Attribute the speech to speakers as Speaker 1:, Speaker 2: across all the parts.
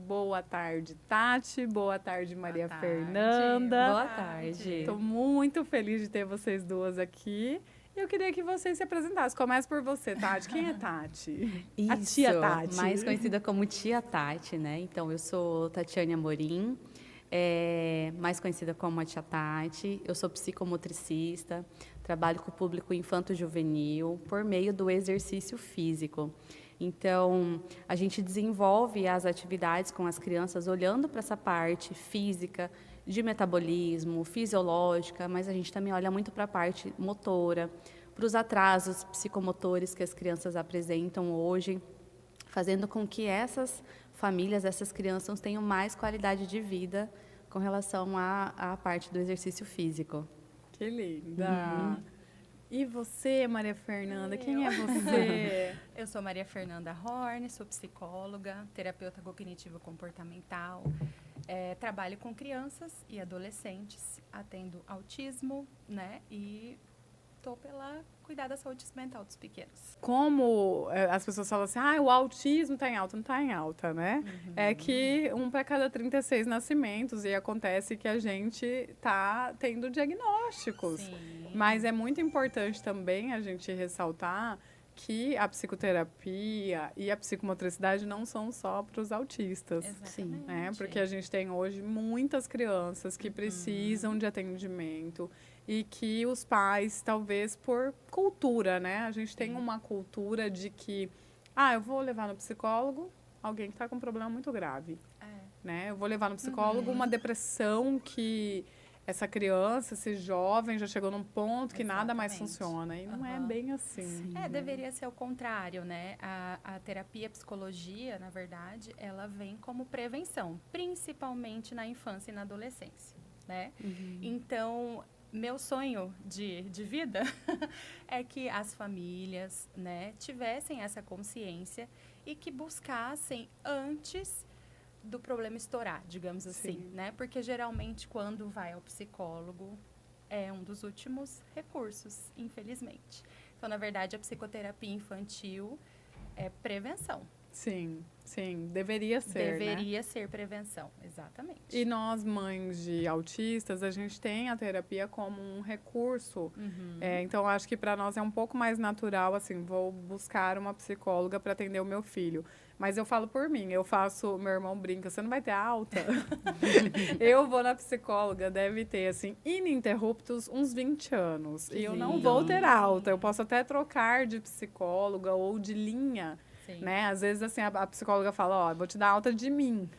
Speaker 1: Boa tarde, Tati. Boa tarde, Maria
Speaker 2: Boa tarde.
Speaker 1: Fernanda.
Speaker 3: Boa tarde.
Speaker 1: Estou muito feliz de ter vocês duas aqui. E eu queria que vocês se apresentassem. Começa por você, Tati. Quem é Tati?
Speaker 3: Isso,
Speaker 1: A tia Tati.
Speaker 3: mais conhecida como Tia Tati, né? Então, eu sou Tatiane Amorim, mais conhecida como a Tia Tati. Eu sou psicomotricista, trabalho com o público infanto-juvenil por meio do exercício físico. Então, a gente desenvolve as atividades com as crianças olhando para essa parte física, de metabolismo, fisiológica, mas a gente também olha muito para a parte motora, para os atrasos psicomotores que as crianças apresentam hoje, fazendo com que essas famílias, essas crianças tenham mais qualidade de vida com relação à parte do exercício físico.
Speaker 1: Que linda! E você, Maria Fernanda, quem é você?
Speaker 2: Eu sou Maria Fernanda Horn, sou psicóloga, terapeuta cognitivo-comportamental, trabalho com crianças e adolescentes, atendo autismo, né, e estou pela cuidar da saúde mental dos pequenos.
Speaker 1: Como as pessoas falam assim, o autismo está em alta, não está em alta, né? É que 1 para cada 36 nascimentos e acontece que a gente está tendo diagnósticos.
Speaker 2: Sim.
Speaker 1: Mas é muito importante também a gente ressaltar que a psicoterapia e a psicomotricidade não são só para os autistas.
Speaker 2: Exatamente.
Speaker 1: Né? Porque a gente tem hoje muitas crianças que precisam de atendimento e que os pais, talvez por cultura, né? A gente tem uma cultura de que, eu vou levar no psicólogo alguém que está com um problema muito grave. Né? Eu vou levar no psicólogo uma depressão que essa criança, esse jovem, já chegou num ponto que nada mais funciona. E não é bem assim.
Speaker 2: Deveria ser o contrário, né? A terapia, a psicologia, na verdade, ela vem como prevenção, principalmente na infância e na adolescência, né? Então, meu sonho de vida é que as famílias, né, tivessem essa consciência e que buscassem antes do problema estourar, digamos assim, né? Porque geralmente quando vai ao psicólogo é um dos últimos recursos, infelizmente. Então, na verdade, a psicoterapia infantil é prevenção.
Speaker 1: Sim, deveria ser,
Speaker 2: Deveria ser prevenção, exatamente.
Speaker 1: E nós, mães de autistas, a gente tem a terapia como um recurso. Então, acho que para nós é um pouco mais natural, assim, vou buscar uma psicóloga para atender o meu filho. Mas eu falo por mim, meu irmão brinca, você não vai ter alta? Eu vou na psicóloga, deve ter, assim, ininterruptos, uns 20 anos. E eu não vou ter alta, eu posso até trocar de psicóloga ou de linha. Né? Às vezes, assim, a psicóloga fala, vou te dar alta de mim,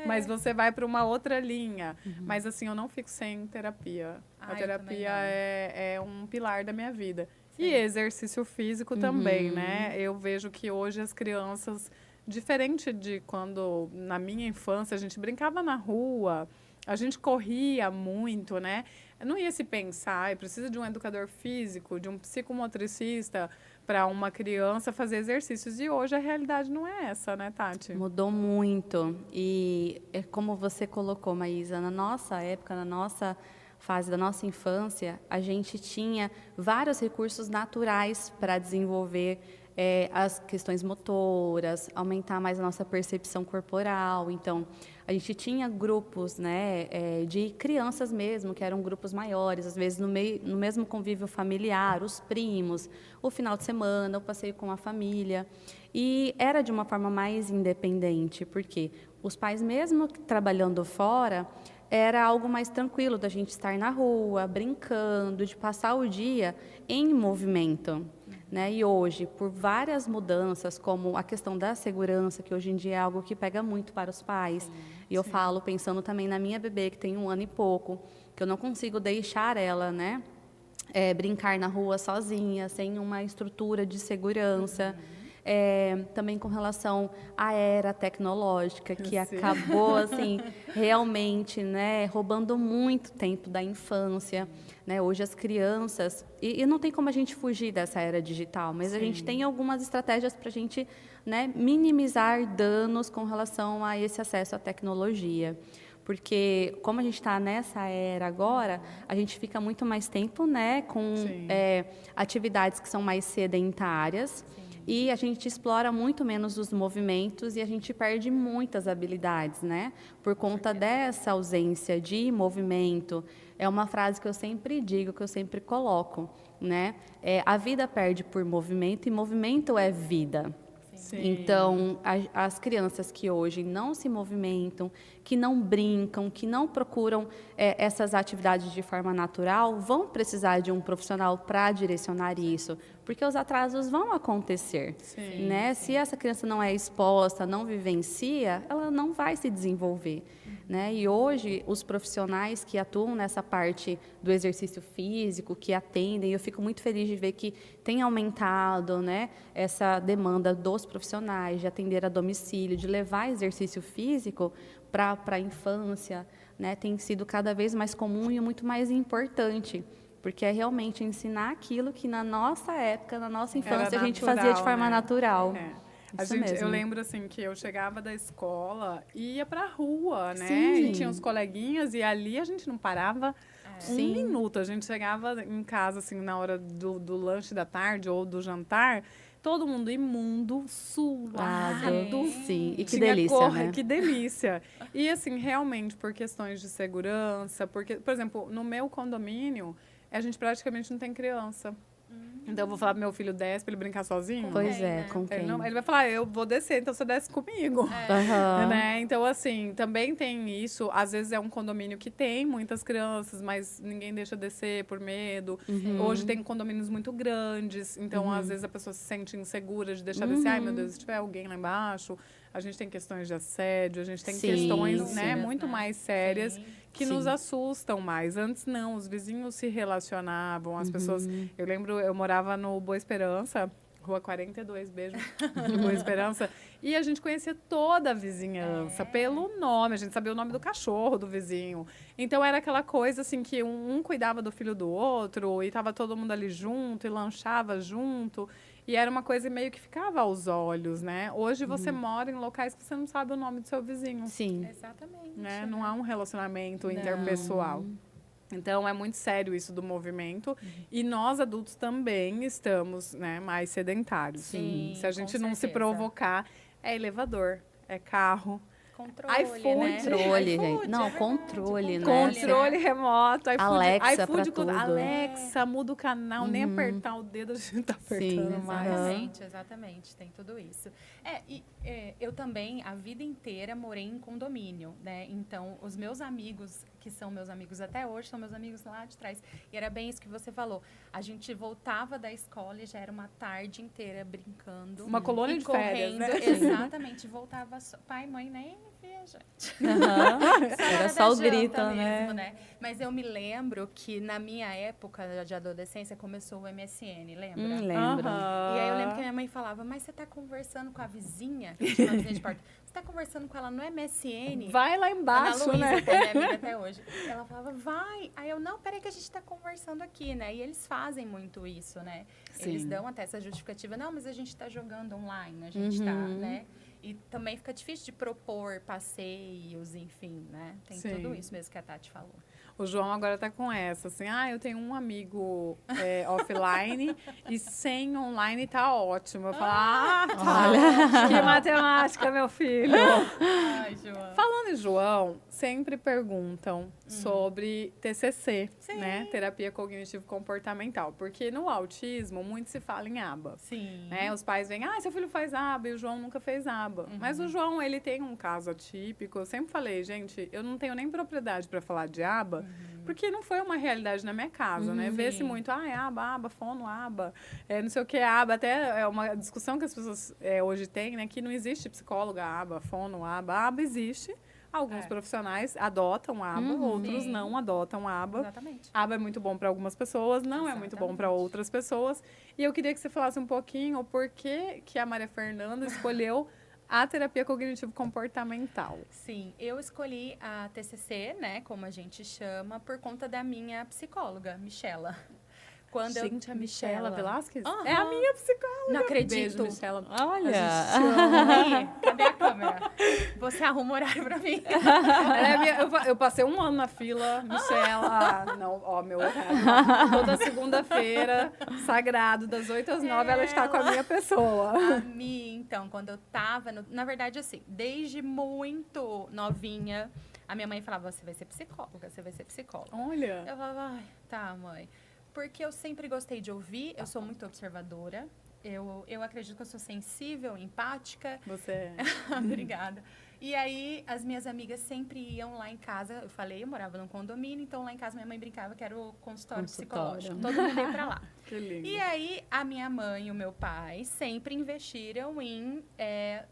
Speaker 1: mas você vai para uma outra linha. Mas, assim, eu não fico sem terapia. A terapia é um pilar da minha vida. E exercício físico também, né? Eu vejo que hoje as crianças, diferente de quando, na minha infância, a gente brincava na rua, a gente corria muito, né? Não ia se pensar, precisa de um educador físico, de um psicomotricista para uma criança fazer exercícios. E hoje a realidade não é essa, né, Tati?
Speaker 3: Mudou muito. E é como você colocou, Maísa, na nossa época, na nossa fase da nossa infância, a gente tinha vários recursos naturais para desenvolver as questões motoras, aumentar mais a nossa percepção corporal. Então, a gente tinha grupos, né, de crianças mesmo, que eram grupos maiores, às vezes no mesmo convívio familiar, os primos, o final de semana, o passeio com a família. E era de uma forma mais independente, porque os pais, mesmo trabalhando fora, era algo mais tranquilo da gente estar na rua, brincando, de passar o dia em movimento. Né? E hoje, por várias mudanças, como a questão da segurança, que hoje em dia é algo que pega muito para os pais, e eu falo pensando também na minha bebê, que tem 1 ano e pouco, que eu não consigo deixar ela, né, brincar na rua sozinha, sem uma estrutura de segurança. Também com relação à era tecnológica, que acabou assim, realmente, né, roubando muito tempo da infância. Né? Hoje as crianças... E não tem como a gente fugir dessa era digital, mas a gente tem algumas estratégias para a gente, né, minimizar danos com relação a esse acesso à tecnologia. Porque, como a gente está nessa era agora, a gente fica muito mais tempo, né, com atividades que são mais sedentárias. E a gente explora muito menos os movimentos e a gente perde muitas habilidades, né? Por conta dessa ausência de movimento. É uma frase que eu sempre digo, que eu sempre coloco, né? A vida perde por movimento e movimento é vida.
Speaker 1: Sim.
Speaker 3: Então, as crianças que hoje não se movimentam, que não brincam, que não procuram essas atividades de forma natural, vão precisar de um profissional para direcionar isso, porque os atrasos vão acontecer.
Speaker 1: Sim,
Speaker 3: né? Se essa criança não é exposta, não vivencia, ela não vai se desenvolver. Né? E hoje, os profissionais que atuam nessa parte do exercício físico, que atendem, eu fico muito feliz de ver que tem aumentado, né, essa demanda dos profissionais de atender a domicílio, de levar exercício físico para a infância. Né? Tem sido cada vez mais comum e muito mais importante, porque é realmente ensinar aquilo que na nossa época, na nossa infância, a gente fazia de forma natural.
Speaker 1: Eu lembro assim que eu chegava da escola e ia pra rua, né?
Speaker 3: Sim.
Speaker 1: E tinha os coleguinhas e ali a gente não parava um minuto. A gente chegava em casa assim na hora do lanche da tarde ou do jantar, todo mundo imundo, suado.
Speaker 3: Sim, e que
Speaker 1: Tinha
Speaker 3: delícia, né?
Speaker 1: Que delícia. E assim, realmente por questões de segurança, porque, por exemplo, no meu condomínio, a gente praticamente não tem criança. Então, eu vou falar pro meu filho desce pra ele brincar sozinho.
Speaker 3: Pois
Speaker 2: quem,
Speaker 3: é,
Speaker 2: né?
Speaker 3: com quem?
Speaker 1: Ele vai falar, eu vou descer, então você desce comigo.
Speaker 3: Aham.
Speaker 1: Né? Então, assim, também tem isso. Às vezes é um condomínio que tem muitas crianças, mas ninguém deixa descer por medo. Hoje tem condomínios muito grandes, então às vezes a pessoa se sente insegura de deixar descer. Ai, meu Deus, se tiver alguém lá embaixo. A gente tem questões de assédio, a gente tem
Speaker 3: Sim,
Speaker 1: questões,
Speaker 3: sim.
Speaker 1: né, muito mais sérias
Speaker 2: Sim.
Speaker 1: que
Speaker 3: Sim.
Speaker 1: nos assustam mais. Antes não, os vizinhos se relacionavam, as pessoas... Eu lembro, eu morava no Boa Esperança, Rua 42, beijo, de Boa Esperança, e a gente conhecia toda a vizinhança pelo nome, a gente sabia o nome do cachorro do vizinho. Então era aquela coisa assim que um cuidava do filho do outro e tava todo mundo ali junto e lanchava junto. E era uma coisa meio que ficava aos olhos, né? Hoje você mora em locais que você não sabe o nome do seu vizinho.
Speaker 3: Sim.
Speaker 2: Exatamente.
Speaker 1: Né? Não há um relacionamento interpessoal. Então, é muito sério isso do movimento. E nós, adultos, também estamos, né, mais sedentários.
Speaker 2: Sim,
Speaker 1: Se a gente
Speaker 2: com
Speaker 1: não se
Speaker 2: certeza.
Speaker 1: provocar, é elevador, é carro.
Speaker 2: Controle,
Speaker 1: iFood.
Speaker 2: né?
Speaker 3: Controle,
Speaker 2: iFood,
Speaker 3: gente. Não,
Speaker 2: é verdade,
Speaker 3: controle, né?
Speaker 1: Controle remoto, iFood,
Speaker 3: Alexa pra tudo.
Speaker 1: Alexa, muda o canal, nem apertar o dedo a gente tá apertando mais.
Speaker 2: Exatamente, exatamente, tem tudo isso. Eu também, a vida inteira, morei em condomínio, né? Então, os meus amigos, que são meus amigos até hoje, são meus amigos lá de trás. E era bem isso que você falou. A gente voltava da escola e já era uma tarde inteira brincando.
Speaker 1: Uma colônia
Speaker 2: e
Speaker 1: de férias,
Speaker 2: correndo.
Speaker 1: né?
Speaker 2: Exatamente, voltava pai e mãe nem via, gente.
Speaker 3: Era só o
Speaker 2: da
Speaker 3: grito,
Speaker 2: janta
Speaker 3: né?
Speaker 2: mesmo, né? Mas eu me lembro que na minha época de adolescência começou o MSN, lembra?
Speaker 3: Lembro.
Speaker 2: E aí eu lembro que minha mãe falava, mas você tá conversando com a vizinha, que tinha uma vizinha de porta, você tá conversando com ela no MSN?
Speaker 1: Vai lá embaixo,
Speaker 2: Ana Luísa,
Speaker 1: né?
Speaker 2: que é minha amiga até hoje. Ela falava, vai. Aí eu, não, peraí que a gente tá conversando aqui, né? E eles fazem muito isso, né? Eles
Speaker 3: Sim.
Speaker 2: dão até essa justificativa, não, mas a gente tá jogando online, a gente tá, né? E também fica difícil de propor passeios, enfim, né? Tem
Speaker 1: Sim.
Speaker 2: tudo isso mesmo que a Tati falou.
Speaker 1: O João agora tá com essa, assim, eu tenho um amigo offline e sem online tá ótimo. Eu falo, tá, que matemática, meu filho.
Speaker 2: Ai, João.
Speaker 1: Falando em João, sempre perguntam sobre TCC, né? Terapia cognitivo-comportamental. Porque no autismo, muito se fala em aba.
Speaker 2: Sim.
Speaker 1: Né? Os pais vêm, seu filho faz aba e o João nunca fez aba. Mas o João, ele tem um caso atípico. Eu sempre falei, gente, eu não tenho nem propriedade para falar de aba, porque não foi uma realidade na minha casa, né? Vê-se muito, aba, fono, aba, não sei o que, aba. Até é uma discussão que as pessoas hoje têm, né? Que não existe psicóloga, aba, fono, aba. Aba existe. Alguns profissionais adotam aba, outros
Speaker 2: Sim.
Speaker 1: não adotam aba.
Speaker 2: Exatamente.
Speaker 1: Aba é muito bom para algumas pessoas, não é muito bom para outras pessoas. E eu queria que você falasse um pouquinho o porquê que a Maria Fernanda escolheu a terapia cognitivo-comportamental.
Speaker 2: Sim, eu escolhi a TCC, né, como a gente chama, por conta da minha psicóloga, Michela. Quando
Speaker 1: Gente, a Michela
Speaker 2: Michela
Speaker 1: Velasquez?
Speaker 2: Aham.
Speaker 1: É a minha psicóloga.
Speaker 2: Não acredito.
Speaker 1: Beijo, Michela.
Speaker 3: Olha.
Speaker 2: Ih, cadê a câmera? Você arruma horário pra mim.
Speaker 1: Ela é minha- eu passei um ano na fila, Michela. Não, ó, meu horário. Toda segunda-feira, sagrado, das 8 às 9, ela está com a minha pessoa.
Speaker 2: A Mi, então, quando eu tava... Na verdade, assim, desde muito novinha, a minha mãe falava, você vai ser psicóloga, você vai ser psicóloga.
Speaker 1: Olha.
Speaker 2: Eu falava, ai, tá, mãe. Porque eu sempre gostei de ouvir, eu sou muito observadora. Eu acredito que eu sou sensível, empática.
Speaker 1: Você é.
Speaker 2: Obrigada. E aí, as minhas amigas sempre iam lá em casa. Eu falei, eu morava num condomínio, então lá em casa minha mãe brincava que era o consultório psicológico. Todo mundo ia pra lá.
Speaker 1: Que lindo.
Speaker 2: E aí, a minha mãe e o meu pai sempre investiram em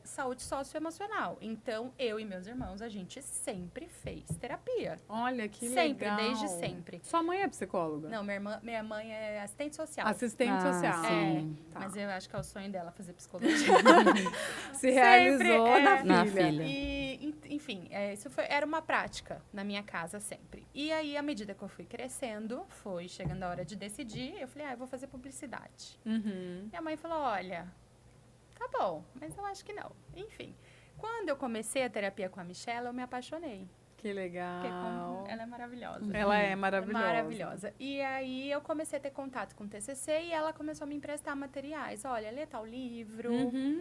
Speaker 2: saúde socioemocional. Então, eu e meus irmãos, a gente sempre fez terapia.
Speaker 1: Olha, que
Speaker 2: Sempre,
Speaker 1: legal.
Speaker 2: desde sempre.
Speaker 1: Sua mãe é psicóloga?
Speaker 2: Não, minha mãe é assistente social.
Speaker 1: Assistente social.
Speaker 3: sim.
Speaker 1: Tá.
Speaker 2: Mas eu acho que é o sonho dela fazer psicologia.
Speaker 1: Se realizou
Speaker 2: é.
Speaker 1: na
Speaker 3: Na
Speaker 1: filha.
Speaker 3: filha.
Speaker 2: E, enfim, isso era uma prática na minha casa sempre. E aí, à medida que eu fui crescendo, foi chegando a hora de decidir, eu falei, eu vou fazer publicidade.
Speaker 1: Uhum.
Speaker 2: Minha mãe falou, olha, tá bom, mas eu acho que não. Enfim, quando eu comecei a terapia com a Michela, eu me apaixonei.
Speaker 1: Que legal.
Speaker 2: Porque ela é maravilhosa.
Speaker 1: Ela é maravilhosa.
Speaker 2: Maravilhosa. E aí eu comecei a ter contato com o TCC e ela começou a me emprestar materiais. Olha, lê tal livro,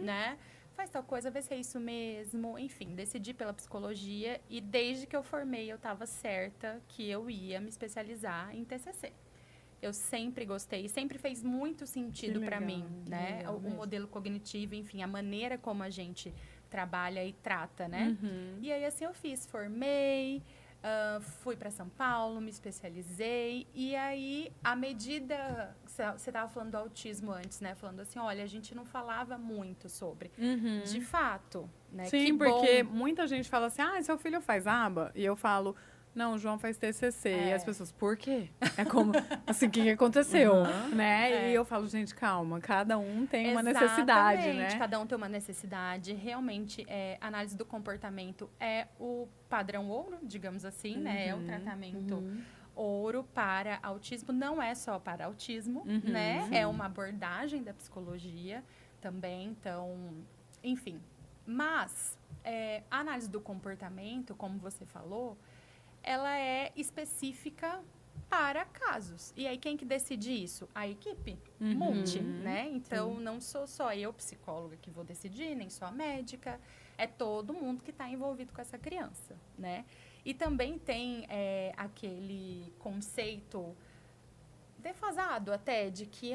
Speaker 2: né? Faz tal coisa, vê se é isso mesmo. Enfim, decidi pela psicologia e desde que eu formei eu estava certa que eu ia me especializar em TCC. Eu sempre gostei, sempre fez muito sentido para
Speaker 1: legal,
Speaker 2: mim,
Speaker 1: que
Speaker 2: né?
Speaker 1: legal
Speaker 2: O
Speaker 1: mesmo.
Speaker 2: modelo cognitivo, enfim, a maneira como a gente trabalha e trata, né? E aí, assim, eu fiz, formei, fui para São Paulo, me especializei. E aí, à medida... Você estava falando do autismo antes, né? Falando assim, olha, a gente não falava muito sobre. De fato, né?
Speaker 1: Sim,
Speaker 2: Que
Speaker 1: porque
Speaker 2: bom.
Speaker 1: muita gente fala assim, seu filho faz aba? E eu falo, não, o João faz TCC. E as pessoas, por quê? É como, assim, o que aconteceu, né? E eu falo, gente, calma, cada um tem uma necessidade,
Speaker 2: Exatamente,
Speaker 1: né?
Speaker 2: cada um tem uma necessidade. Realmente, análise do comportamento é o padrão ouro, digamos assim, né? É o tratamento ouro para autismo. Não é só para autismo, né? É uma abordagem da psicologia também. Então, enfim. Mas, a análise do comportamento, como você falou, ela é específica para casos. E aí, quem que decide isso? A equipe multi, né? Então, não sou só eu, psicóloga, que vou decidir, nem só a médica. É todo mundo que está envolvido com essa criança, né? E também tem aquele conceito defasado até, de que,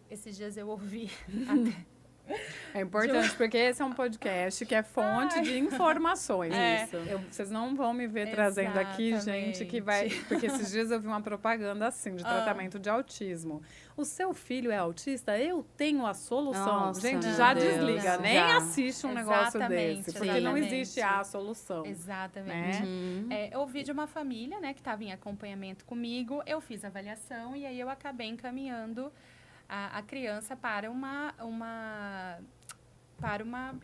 Speaker 2: esses dias eu ouvi até...
Speaker 1: É importante, porque esse é um podcast que é fonte de informações.
Speaker 2: Isso.
Speaker 1: Vocês não vão me ver trazendo aqui gente que vai... Porque esses dias eu vi uma propaganda assim, de tratamento de autismo. O seu filho é autista? Eu tenho a solução.
Speaker 3: Nossa,
Speaker 1: gente,
Speaker 3: meu
Speaker 1: já
Speaker 3: Deus,
Speaker 1: desliga. Nem
Speaker 3: já.
Speaker 1: assiste um negócio
Speaker 2: Exatamente,
Speaker 1: desse. Porque não
Speaker 2: exatamente.
Speaker 1: existe a solução.
Speaker 2: Exatamente.
Speaker 1: Né?
Speaker 2: Eu ouvi de uma família, né, que estava em acompanhamento comigo, eu fiz a avaliação e aí eu acabei encaminhando a criança para uma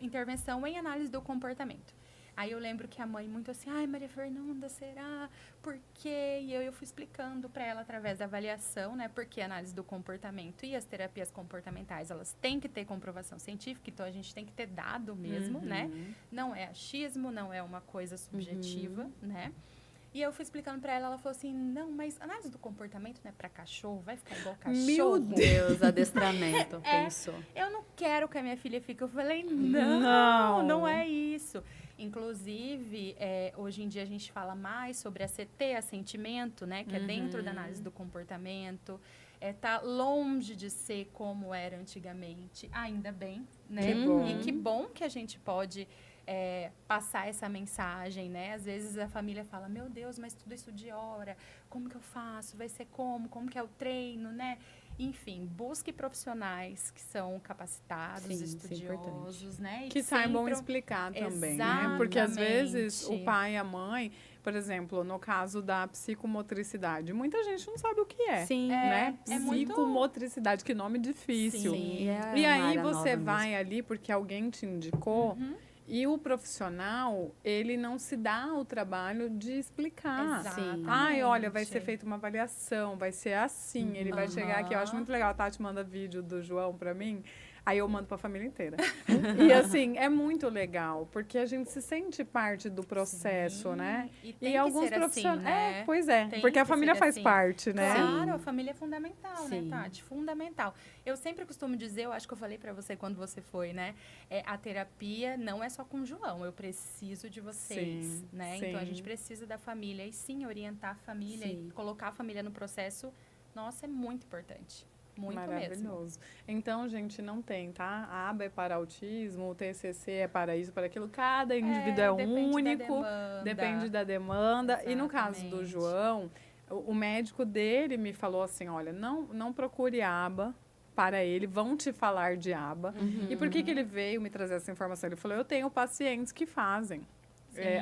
Speaker 2: intervenção em análise do comportamento. Aí eu lembro que a mãe muito assim, Maria Fernanda, será? Por quê? E eu fui explicando para ela através da avaliação, né? Porque a análise do comportamento e as terapias comportamentais, elas têm que ter comprovação científica, então a gente tem que ter dado mesmo, né? Não é achismo, não é uma coisa subjetiva, né? E eu fui explicando pra ela, ela falou assim, não, mas análise do comportamento não é pra cachorro, vai ficar igual cachorro.
Speaker 3: Meu Deus, adestramento, pensou.
Speaker 2: Eu não quero que a minha filha fique. Eu falei, não é isso. Inclusive, hoje em dia a gente fala mais sobre a CT, assentimento, né? Que é dentro da análise do comportamento. Tá longe de ser como era antigamente, ainda bem, né?
Speaker 1: Que bom.
Speaker 2: E que bom que a gente pode... passar essa mensagem, né? Às vezes a família fala, meu Deus, mas tudo isso de hora, como que eu faço? Vai ser como que é o treino, né? Enfim, busque profissionais que são capacitados,
Speaker 3: Sim, isso é
Speaker 2: estudiosos, né? E
Speaker 1: Que saibam
Speaker 2: sempre-
Speaker 1: explicar também, né? Porque às vezes o
Speaker 2: Exatamente.
Speaker 1: pai e a mãe, por exemplo, no caso da psicomotricidade, muita gente não sabe o que é.
Speaker 3: Sim.
Speaker 1: Né?
Speaker 2: é muito-
Speaker 1: Psicomotricidade, que nome difícil.
Speaker 3: Sim, é
Speaker 1: E
Speaker 3: uma
Speaker 1: aí
Speaker 3: área
Speaker 1: você
Speaker 3: nova
Speaker 1: vai ali porque alguém te indicou E o profissional, ele não se dá o trabalho de explicar.
Speaker 2: Exatamente.
Speaker 1: Ai, olha, vai ser feita uma avaliação, vai ser assim. Ele vai chegar aqui, eu acho muito legal. A Tati manda vídeo do João pra mim, aí eu mando pra família inteira. E assim, é muito legal, porque a gente se sente parte do processo, né?
Speaker 2: E tem que
Speaker 1: alguns
Speaker 2: ser
Speaker 1: profissionais.
Speaker 2: assim, né?
Speaker 1: Pois é,
Speaker 2: Tem
Speaker 1: porque a
Speaker 2: que
Speaker 1: família
Speaker 2: ser
Speaker 1: faz
Speaker 2: assim.
Speaker 1: parte, né?
Speaker 2: Claro, a família é fundamental,
Speaker 3: Sim.
Speaker 2: né, Tati? Fundamental. Eu sempre costumo dizer, eu acho que eu falei pra você quando você foi, né? A terapia não é só com o João, eu preciso de vocês,
Speaker 1: Sim,
Speaker 2: né?
Speaker 1: sim.
Speaker 2: Então a gente precisa da família e sim orientar a família
Speaker 3: Sim.
Speaker 2: e colocar a família no processo. Nossa, é muito importante. Muito mesmo.
Speaker 1: Maravilhoso. Então, gente, não tem, tá? A aba é para autismo, o TCC é para isso, para aquilo. Cada indivíduo é
Speaker 2: depende
Speaker 1: único,
Speaker 2: da demanda.
Speaker 1: depende da demanda. E no caso do
Speaker 2: Exatamente.
Speaker 1: João, o médico dele me falou assim, olha, não procure aba para ele, vão te falar de aba. E por que ele veio me trazer essa informação? Ele falou, eu tenho pacientes que fazem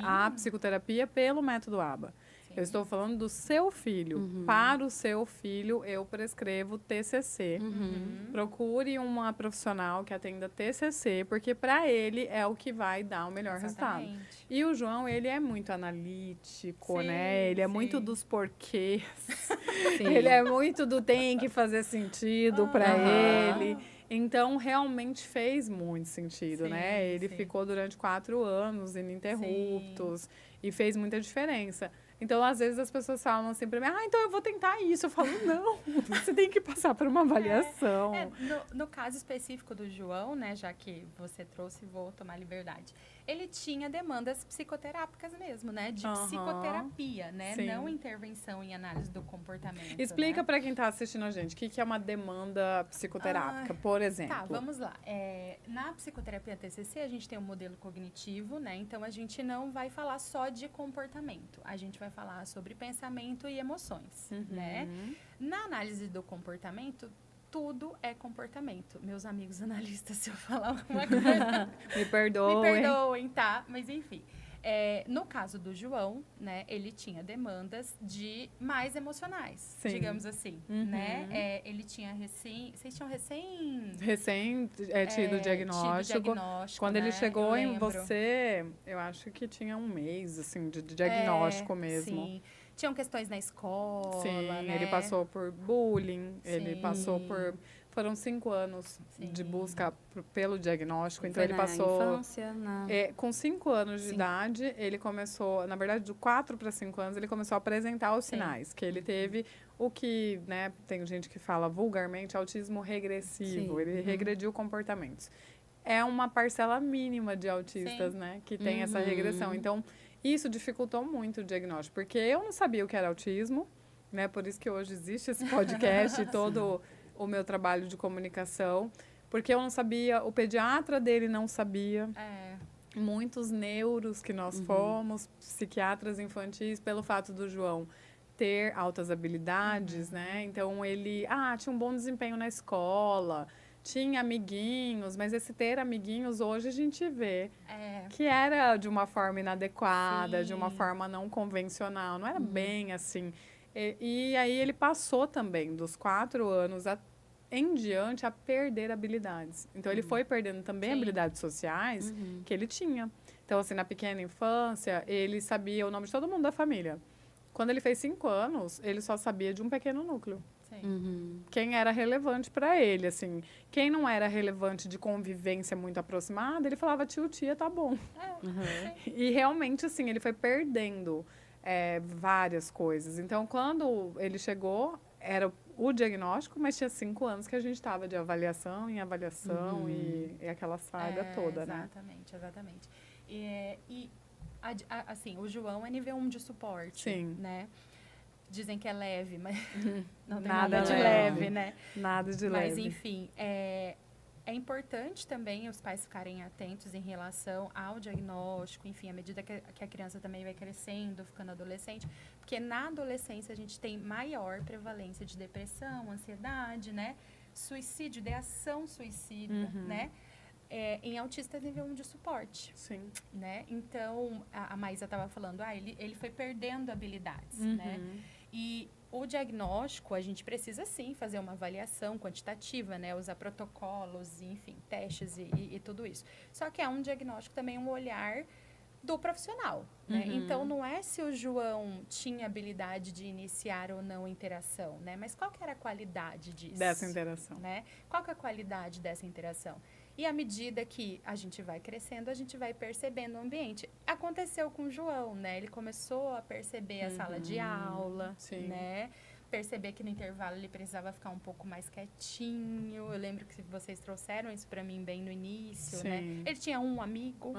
Speaker 1: a psicoterapia pelo método aba. Eu estou falando do seu filho. Para o seu filho, eu prescrevo TCC. Procure uma profissional que atenda TCC, porque para ele é o que vai dar o melhor resultado. E o João, ele é muito analítico,
Speaker 2: Sim,
Speaker 1: né? Ele é
Speaker 2: sim.
Speaker 1: muito dos porquês.
Speaker 3: Sim.
Speaker 1: Ele é muito do tem que fazer sentido para ele. Então, realmente fez muito sentido,
Speaker 2: Sim,
Speaker 1: né? Ele
Speaker 2: sim.
Speaker 1: ficou durante 4 anos ininterruptos e fez muita diferença. Então, às vezes, as pessoas falam assim pra mim, então eu vou tentar isso. Eu falo, não, você tem que passar por uma avaliação.
Speaker 2: No caso específico do João, né, já que você trouxe, vou tomar liberdade. Ele tinha demandas psicoterápicas mesmo, né? De psicoterapia, né?
Speaker 1: Sim.
Speaker 2: Não intervenção em análise do comportamento.
Speaker 1: Explica
Speaker 2: né?
Speaker 1: para quem está assistindo a gente o que é uma demanda psicoterápica, por exemplo.
Speaker 2: Tá, vamos lá. Na psicoterapia TCC, a gente tem um modelo cognitivo, né? Então, a gente não vai falar só de comportamento. A gente vai falar sobre pensamento e emoções, né? Na análise do comportamento, tudo é comportamento. Meus amigos analistas, se eu falar alguma coisa...
Speaker 1: Me perdoem.
Speaker 2: Me perdoem, tá? Mas, enfim. No caso do João, né, ele tinha demandas mais emocionais,
Speaker 1: Sim.
Speaker 2: digamos assim, né? Ele tinha vocês tinham
Speaker 1: Tido diagnóstico. Quando ele
Speaker 2: né?
Speaker 1: chegou
Speaker 2: Eu
Speaker 1: em
Speaker 2: lembro.
Speaker 1: você, eu acho que tinha um mês, assim, de diagnóstico mesmo.
Speaker 2: Sim. Tinham questões na escola,
Speaker 1: Sim,
Speaker 2: né?
Speaker 1: ele passou por bullying, ele
Speaker 2: Sim.
Speaker 1: passou por... Foram 5 anos de busca pelo diagnóstico, então
Speaker 3: Foi
Speaker 1: ele
Speaker 3: na
Speaker 1: passou...
Speaker 3: infância,
Speaker 1: com 5 anos de idade, ele começou, na verdade, de 4 para 5 anos, ele começou a apresentar os sinais, que ele teve o que, né, tem gente que fala vulgarmente, autismo regressivo,
Speaker 3: Sim.
Speaker 1: ele regrediu comportamentos. É uma parcela mínima de autistas,
Speaker 2: Sim.
Speaker 1: né, que tem essa regressão. Então, isso dificultou muito o diagnóstico, porque eu não sabia o que era autismo, né, por isso que hoje existe esse podcast e todo o meu trabalho de comunicação, porque eu não sabia, o pediatra dele não sabia. Muitos neuros que nós fomos, psiquiatras infantis, pelo fato do João ter altas habilidades, né? Então, ele tinha um bom desempenho na escola, tinha amiguinhos, mas esse ter amiguinhos, hoje a gente vê que era de uma forma inadequada, de uma forma não convencional, não era bem assim. E aí ele passou também, dos 4 anos em diante, a perder habilidades. Então, ele foi perdendo também habilidades sociais que ele tinha. Então, assim, na pequena infância, ele sabia o nome de todo mundo da família. Quando ele fez 5 anos, ele só sabia de um pequeno núcleo. Quem era relevante para ele, assim. Quem não era relevante de convivência muito aproximada, ele falava, tio, tia, tá bom. E realmente, assim, ele foi perdendo várias coisas. Então, quando ele chegou, era o diagnóstico, mas tinha 5 anos que a gente estava de avaliação em avaliação e aquela saga toda, né?
Speaker 2: Exatamente. Assim, o João é nível 1 de suporte,
Speaker 1: Sim.
Speaker 2: né? Dizem que é leve, mas não tem
Speaker 1: Nada
Speaker 2: nada de
Speaker 1: leve.
Speaker 2: leve, né?
Speaker 1: Nada de
Speaker 2: Mas,
Speaker 1: leve.
Speaker 2: enfim, é importante também os pais ficarem atentos em relação ao diagnóstico, enfim, à medida que a criança também vai crescendo, ficando adolescente, porque na adolescência a gente tem maior prevalência de depressão, ansiedade, né? Suicídio, ideação suicida, né? Em autistas nível 1 de suporte.
Speaker 1: Sim.
Speaker 2: Né? Então, a Maísa estava falando, ele foi perdendo habilidades, né? E o diagnóstico, a gente precisa sim fazer uma avaliação quantitativa, né? Usar protocolos, enfim, testes e tudo isso. Só que é um diagnóstico também, um olhar do profissional, né? Então, não é se o João tinha habilidade de iniciar ou não interação, né? Mas qual que era a qualidade disso?
Speaker 1: Dessa interação.
Speaker 2: Né? Qual que é a qualidade dessa interação? E à medida que a gente vai crescendo, a gente vai percebendo o ambiente. Aconteceu com o João, né? Ele começou a perceber a sala de aula,
Speaker 1: Sim.
Speaker 2: né? Perceber que no intervalo ele precisava ficar um pouco mais quietinho. Eu lembro que vocês trouxeram isso pra mim bem no início,
Speaker 1: Sim.
Speaker 2: né? Ele tinha um amigo.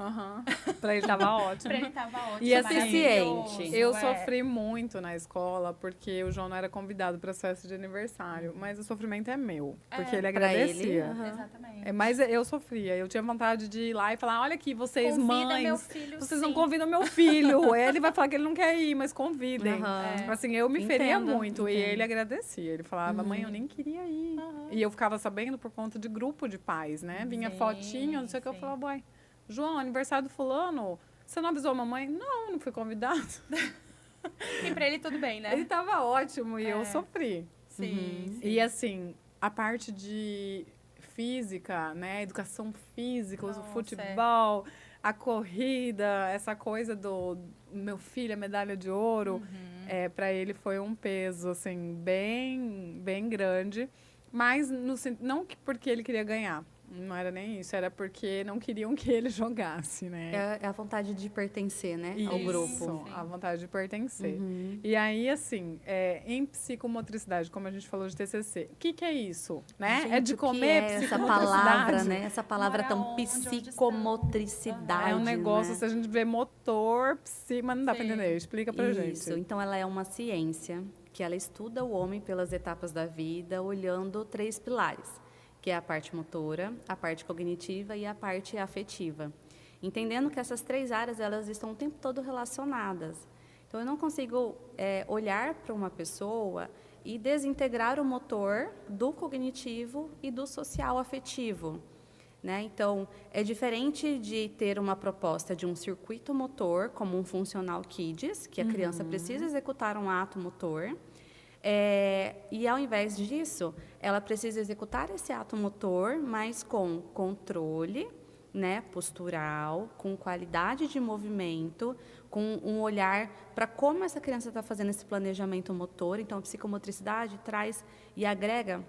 Speaker 1: Pra ele tava ótimo.
Speaker 2: Pra ele tava ótimo,
Speaker 1: E assim,
Speaker 2: maravilhoso,
Speaker 1: eu
Speaker 2: é.
Speaker 1: sofri muito na escola porque o João não era convidado para as festas de aniversário, mas o sofrimento é meu, porque ele
Speaker 3: Pra ele,
Speaker 1: agradecia.
Speaker 2: Exatamente.
Speaker 1: Mas eu sofria, eu tinha vontade de ir lá e falar, olha aqui, vocês
Speaker 2: Convida
Speaker 1: mães,
Speaker 2: meu filho,
Speaker 1: vocês
Speaker 2: sim.
Speaker 1: não convidam meu filho. Ele vai falar que ele não quer ir, mas convidem.
Speaker 3: Aham.
Speaker 1: Assim, eu me feria
Speaker 3: Entendo,
Speaker 1: muito e
Speaker 3: entendo.
Speaker 1: ele agradecia. Ele falava, mãe, eu nem queria ir. E eu ficava sabendo por conta de grupo de pais, né? Vinha
Speaker 2: Sim,
Speaker 1: fotinho, não sei o que, eu
Speaker 2: sim.
Speaker 1: falava, uai, João, aniversário do fulano, você não avisou a mamãe? Não, não fui convidado.
Speaker 2: E pra ele tudo bem, né?
Speaker 1: Ele tava ótimo e eu sofri.
Speaker 2: Sim,
Speaker 1: E assim, a parte de física, né? Educação física, o
Speaker 2: Nossa,
Speaker 1: futebol, a corrida, essa coisa do meu filho, a medalha de ouro, para ele foi um peso, assim, bem grande. Mas não porque ele queria ganhar. Não era nem isso, era porque não queriam que ele jogasse, né?
Speaker 3: É a vontade de pertencer, né, ao
Speaker 1: Isso,
Speaker 3: grupo.
Speaker 1: a vontade de pertencer. E aí, assim, em psicomotricidade, como a gente falou de TCC, o que é isso? Né?
Speaker 3: Gente,
Speaker 1: É de
Speaker 3: o que
Speaker 1: comer
Speaker 3: é essa palavra,
Speaker 1: psicomotricidade?
Speaker 3: né? Essa palavra
Speaker 2: Mora
Speaker 3: tão
Speaker 2: onde estão?
Speaker 3: psicomotricidade,
Speaker 1: É um negócio,
Speaker 3: né?
Speaker 1: se a gente vê motor, mas não dá para
Speaker 2: Sim.
Speaker 1: entender. Explica pra
Speaker 3: Isso,
Speaker 1: gente.
Speaker 3: então ela é uma ciência que ela estuda o homem pelas etapas da vida, olhando 3 pilares, que é a parte motora, a parte cognitiva e a parte afetiva. Entendendo que essas 3 áreas, elas estão o tempo todo relacionadas. Então, eu não consigo olhar para uma pessoa e desintegrar o motor do cognitivo e do social afetivo. Né? Então, é diferente de ter uma proposta de um circuito motor, como um funcional kids, que a criança precisa executar um ato motor, e, ao invés disso, ela precisa executar esse ato motor, mas com controle, né, postural, com qualidade de movimento, com um olhar para como essa criança está fazendo esse planejamento motor. Então, a psicomotricidade traz e agrega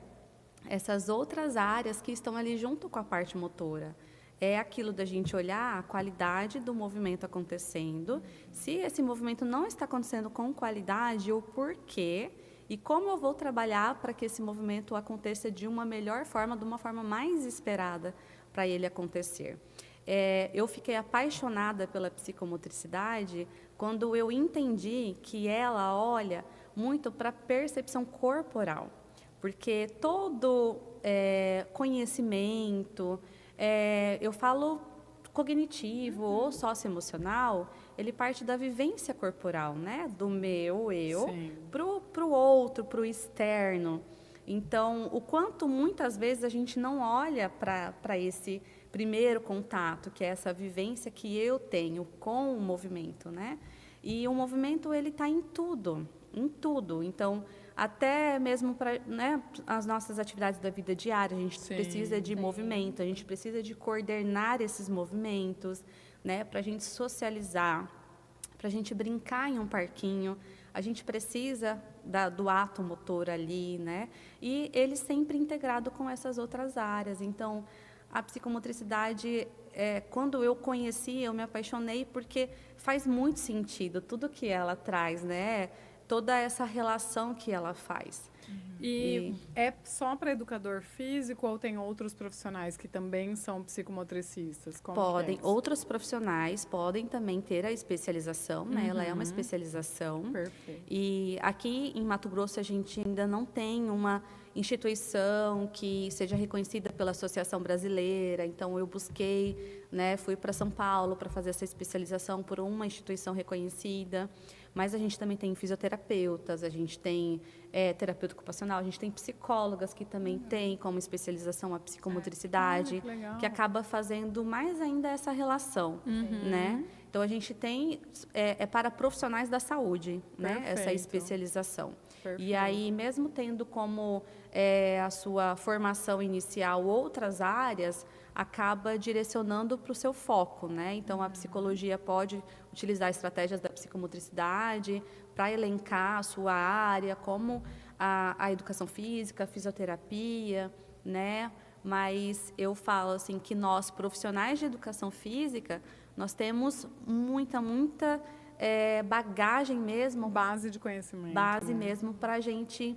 Speaker 3: essas outras áreas que estão ali junto com a parte motora. É aquilo da gente olhar a qualidade do movimento acontecendo, se esse movimento não está acontecendo com qualidade, o porquê, e como eu vou trabalhar para que esse movimento aconteça de uma melhor forma, de uma forma mais esperada para ele acontecer. Eu fiquei apaixonada pela psicomotricidade quando eu entendi que ela olha muito para a percepção corporal. Porque todo conhecimento, eu falo cognitivo ou socioemocional, ele parte da vivência corporal, né? Do meu eu para o outro, para o externo. Então, o quanto muitas vezes a gente não olha para esse primeiro contato, que é essa vivência que eu tenho com o movimento, né? E o movimento, ele está em tudo, em tudo. Então, até mesmo para, né, as nossas atividades da vida diária, a gente precisa de movimento, a gente precisa de coordenar esses movimentos, né, para a gente socializar, para a gente brincar em um parquinho, a gente precisa do ato motor ali, né, e ele sempre integrado com essas outras áreas. Então, a psicomotricidade, quando eu conheci, eu me apaixonei porque faz muito sentido tudo que ela traz, né? Toda essa relação que ela faz.
Speaker 1: E é só para educador físico ou tem outros profissionais que também são psicomotricistas? Como
Speaker 3: Podem,
Speaker 1: que é isso?
Speaker 3: outros profissionais podem também ter a especialização, né? Ela é uma especialização.
Speaker 1: Perfeito.
Speaker 3: E aqui em Mato Grosso a gente ainda não tem uma instituição que seja reconhecida pela Associação Brasileira. Então eu busquei, né, fui para São Paulo para fazer essa especialização por uma instituição reconhecida. Mas a gente também tem fisioterapeutas, a gente tem terapeuta ocupacional, a gente tem psicólogas que também têm como especialização a psicomotricidade,
Speaker 1: que legal.
Speaker 3: que acaba fazendo mais ainda essa relação, né? Então, a gente tem para profissionais da saúde, né? Essa
Speaker 1: Perfeito.
Speaker 3: especialização.
Speaker 1: Perfeito.
Speaker 3: E aí, mesmo tendo como a sua formação inicial outras áreas, acaba direcionando para o seu foco, né? Então, a psicologia pode utilizar estratégias da psicomotricidade para elencar a sua área, como a educação física, a fisioterapia, né? Mas eu falo assim que nós, profissionais de educação física, nós temos muita bagagem mesmo,
Speaker 1: Base de conhecimento.
Speaker 3: base
Speaker 1: né?
Speaker 3: mesmo para a gente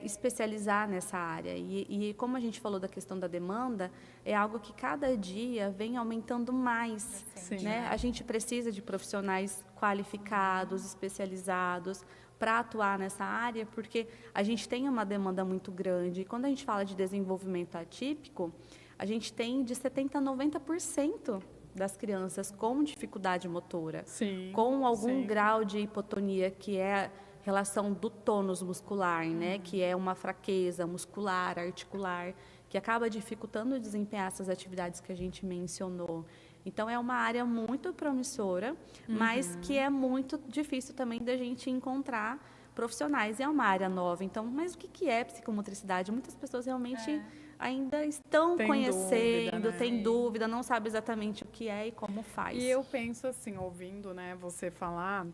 Speaker 3: especializar nessa área. E como a gente falou da questão da demanda, é algo que cada dia vem aumentando mais.
Speaker 1: Sim.
Speaker 3: Né? A gente precisa de profissionais qualificados, especializados, para atuar nessa área, porque a gente tem uma demanda muito grande. E quando a gente fala de desenvolvimento atípico, a gente tem de 70% a 90% das crianças com dificuldade motora,
Speaker 1: Sim,
Speaker 3: com algum
Speaker 1: sim.
Speaker 3: grau de hipotonia, que é a relação do tônus muscular, né? Que é uma fraqueza muscular, articular, que acaba dificultando desempenhar essas atividades que a gente mencionou. Então, é uma área muito promissora, mas que é muito difícil também da gente encontrar profissionais. E é uma área nova. Então, mas o que é psicomotricidade? Muitas pessoas realmente ainda estão
Speaker 1: Tem
Speaker 3: conhecendo,
Speaker 1: dúvida, né?
Speaker 3: têm dúvida, não sabe exatamente o que é e como faz.
Speaker 1: E eu penso assim, ouvindo, né, você falar,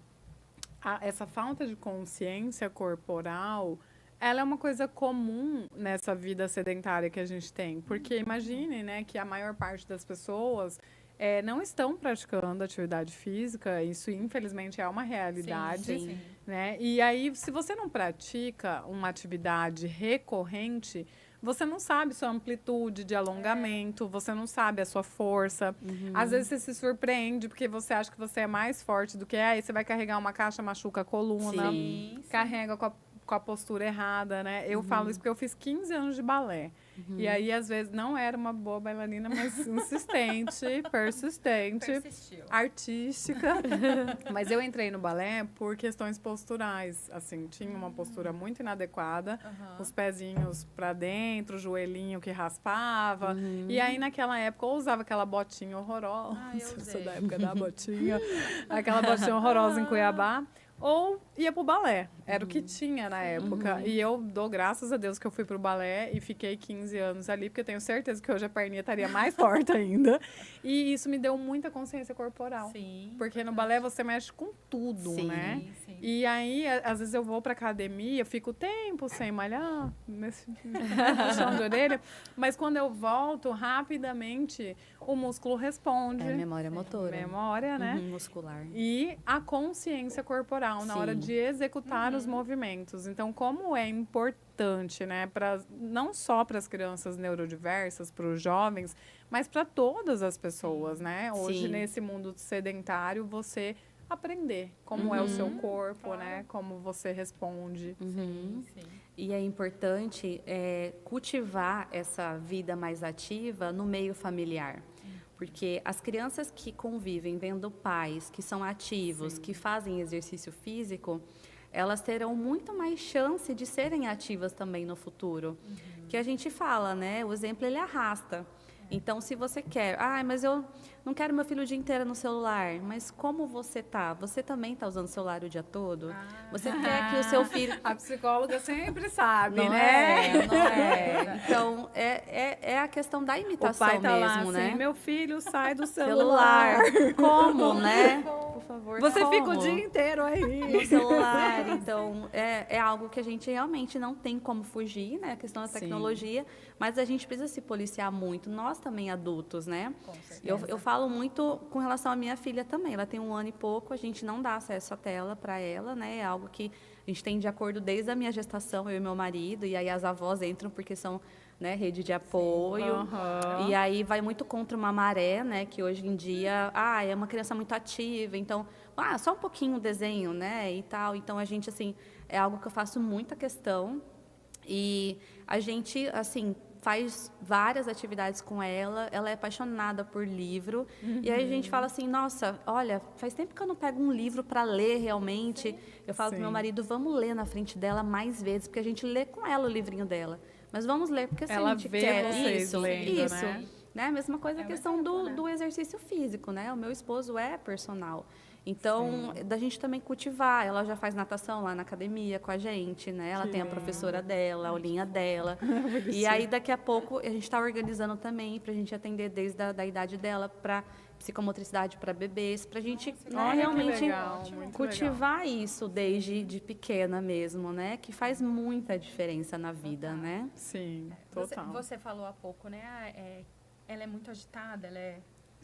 Speaker 1: essa falta de consciência corporal, ela é uma coisa comum nessa vida sedentária que a gente tem. Porque imagine, né, que a maior parte das pessoas não estão praticando atividade física, isso infelizmente é uma realidade,
Speaker 2: Sim.
Speaker 1: né? E aí, se você não pratica uma atividade recorrente, você não sabe sua amplitude de alongamento, você não sabe a sua força. Às vezes você se surpreende porque você acha que você é mais forte do que é, aí você vai carregar uma caixa, machuca a coluna,
Speaker 3: Sim.
Speaker 1: carrega com a postura errada, né? Eu falo isso porque eu fiz 15 anos de balé. E aí, às vezes, não era uma boa bailarina, mas insistente, persistente,
Speaker 2: Persistiu.
Speaker 1: artística. Mas eu entrei no balé por questões posturais. Assim, tinha uma postura muito inadequada, os pezinhos para dentro, o joelhinho que raspava. E aí, naquela época, eu usava aquela botinha horrorosa.
Speaker 2: Ah, eu
Speaker 1: sou
Speaker 2: usei.
Speaker 1: da época da botinha. Aquela botinha horrorosa em Cuiabá. Ou ia pro balé, era o que tinha na época. E eu dou graças a Deus que eu fui pro balé e fiquei 15 anos ali, porque eu tenho certeza que hoje a perninha estaria mais forte ainda. E isso me deu muita consciência corporal.
Speaker 2: Sim.
Speaker 1: Porque no balé você mexe com tudo,
Speaker 3: Sim.
Speaker 1: né?
Speaker 2: Sim.
Speaker 1: E aí, às vezes eu vou pra academia, fico tempo sem malhar, nesse puxão de orelha, mas quando eu volto, rapidamente, o músculo responde.
Speaker 3: É memória motora.
Speaker 1: Memória, né?
Speaker 3: Muscular.
Speaker 1: E a consciência corporal na hora
Speaker 3: Sim.
Speaker 1: de executar os movimentos. Então, como é importante, né, não só para as crianças neurodiversas, para os jovens, mas para todas as pessoas, né? Hoje,
Speaker 3: Sim.
Speaker 1: nesse mundo sedentário, você aprender como é o seu corpo, né? Como você responde.
Speaker 2: Sim.
Speaker 3: E é importante cultivar essa vida mais ativa no meio familiar. Porque as crianças que convivem vendo pais que são ativos, que fazem exercício físico, elas terão muito mais chance de serem ativas também no futuro. Que a gente fala, né? O exemplo, ele arrasta. Então, se você quer... mas eu não quero meu filho o dia inteiro no celular. Mas como você tá? Você também tá usando o celular o dia todo? Você quer que o seu filho...
Speaker 1: A psicóloga sempre sabe,
Speaker 3: Não
Speaker 1: né?
Speaker 3: não é. Então, é a questão da
Speaker 1: O
Speaker 3: imitação
Speaker 1: pai tá lá
Speaker 3: mesmo,
Speaker 1: assim,
Speaker 3: né?
Speaker 1: meu filho sai do celular.
Speaker 3: Como, né? Por favor,
Speaker 1: Você fica o
Speaker 3: como?
Speaker 1: dia inteiro aí.
Speaker 3: No celular. Então, é algo que a gente realmente não tem como fugir, né? A questão da
Speaker 1: Sim.
Speaker 3: tecnologia. Mas a gente precisa se policiar muito. Nós também, adultos, né?
Speaker 2: Com certeza.
Speaker 3: Eu falo muito com relação à minha filha também. Ela tem 1 ano e pouco, a gente não dá acesso à tela para ela, né? É algo que a gente tem de acordo desde a minha gestação, eu e meu marido, e aí as avós entram porque são, né, rede de apoio.
Speaker 1: Aham.
Speaker 3: E aí vai muito contra uma maré, né? Que hoje em dia, é uma criança muito ativa, então, só um pouquinho o desenho, né? E tal. Então, a gente, assim, é algo que eu faço muita questão. E a gente, assim, faz várias atividades com ela é apaixonada por livro, e aí a gente fala assim, nossa, olha, faz tempo que eu não pego um livro para ler realmente. Eu falo
Speaker 1: Sim.
Speaker 3: pro meu marido, vamos ler na frente dela mais vezes, porque a gente lê com ela o livrinho dela. Mas vamos ler, porque se
Speaker 1: Ela
Speaker 3: a gente
Speaker 1: vê
Speaker 3: quer
Speaker 1: vocês
Speaker 3: isso,
Speaker 1: lendo,
Speaker 3: isso.
Speaker 1: né?
Speaker 3: Né? A mesma coisa a
Speaker 2: um
Speaker 3: questão
Speaker 2: exemplo, né?
Speaker 3: do exercício físico, né? O meu esposo é personal. Então, da gente também cultivar. Ela já faz natação lá na academia com a gente, né? Ela
Speaker 1: Que
Speaker 3: tem a
Speaker 1: lindo.
Speaker 3: professora dela, a aulinha dela. E aí, daqui a pouco, a gente está organizando também para a gente atender desde da idade dela para psicomotricidade para bebês, para a gente né,
Speaker 1: Olha que
Speaker 3: realmente
Speaker 1: legal, muito
Speaker 3: cultivar isso desde de pequena mesmo, né? Que faz muita diferença na vida, né?
Speaker 1: Sim,
Speaker 2: Você,
Speaker 1: total.
Speaker 2: você falou há pouco, né? Ela é muito agitada, ela é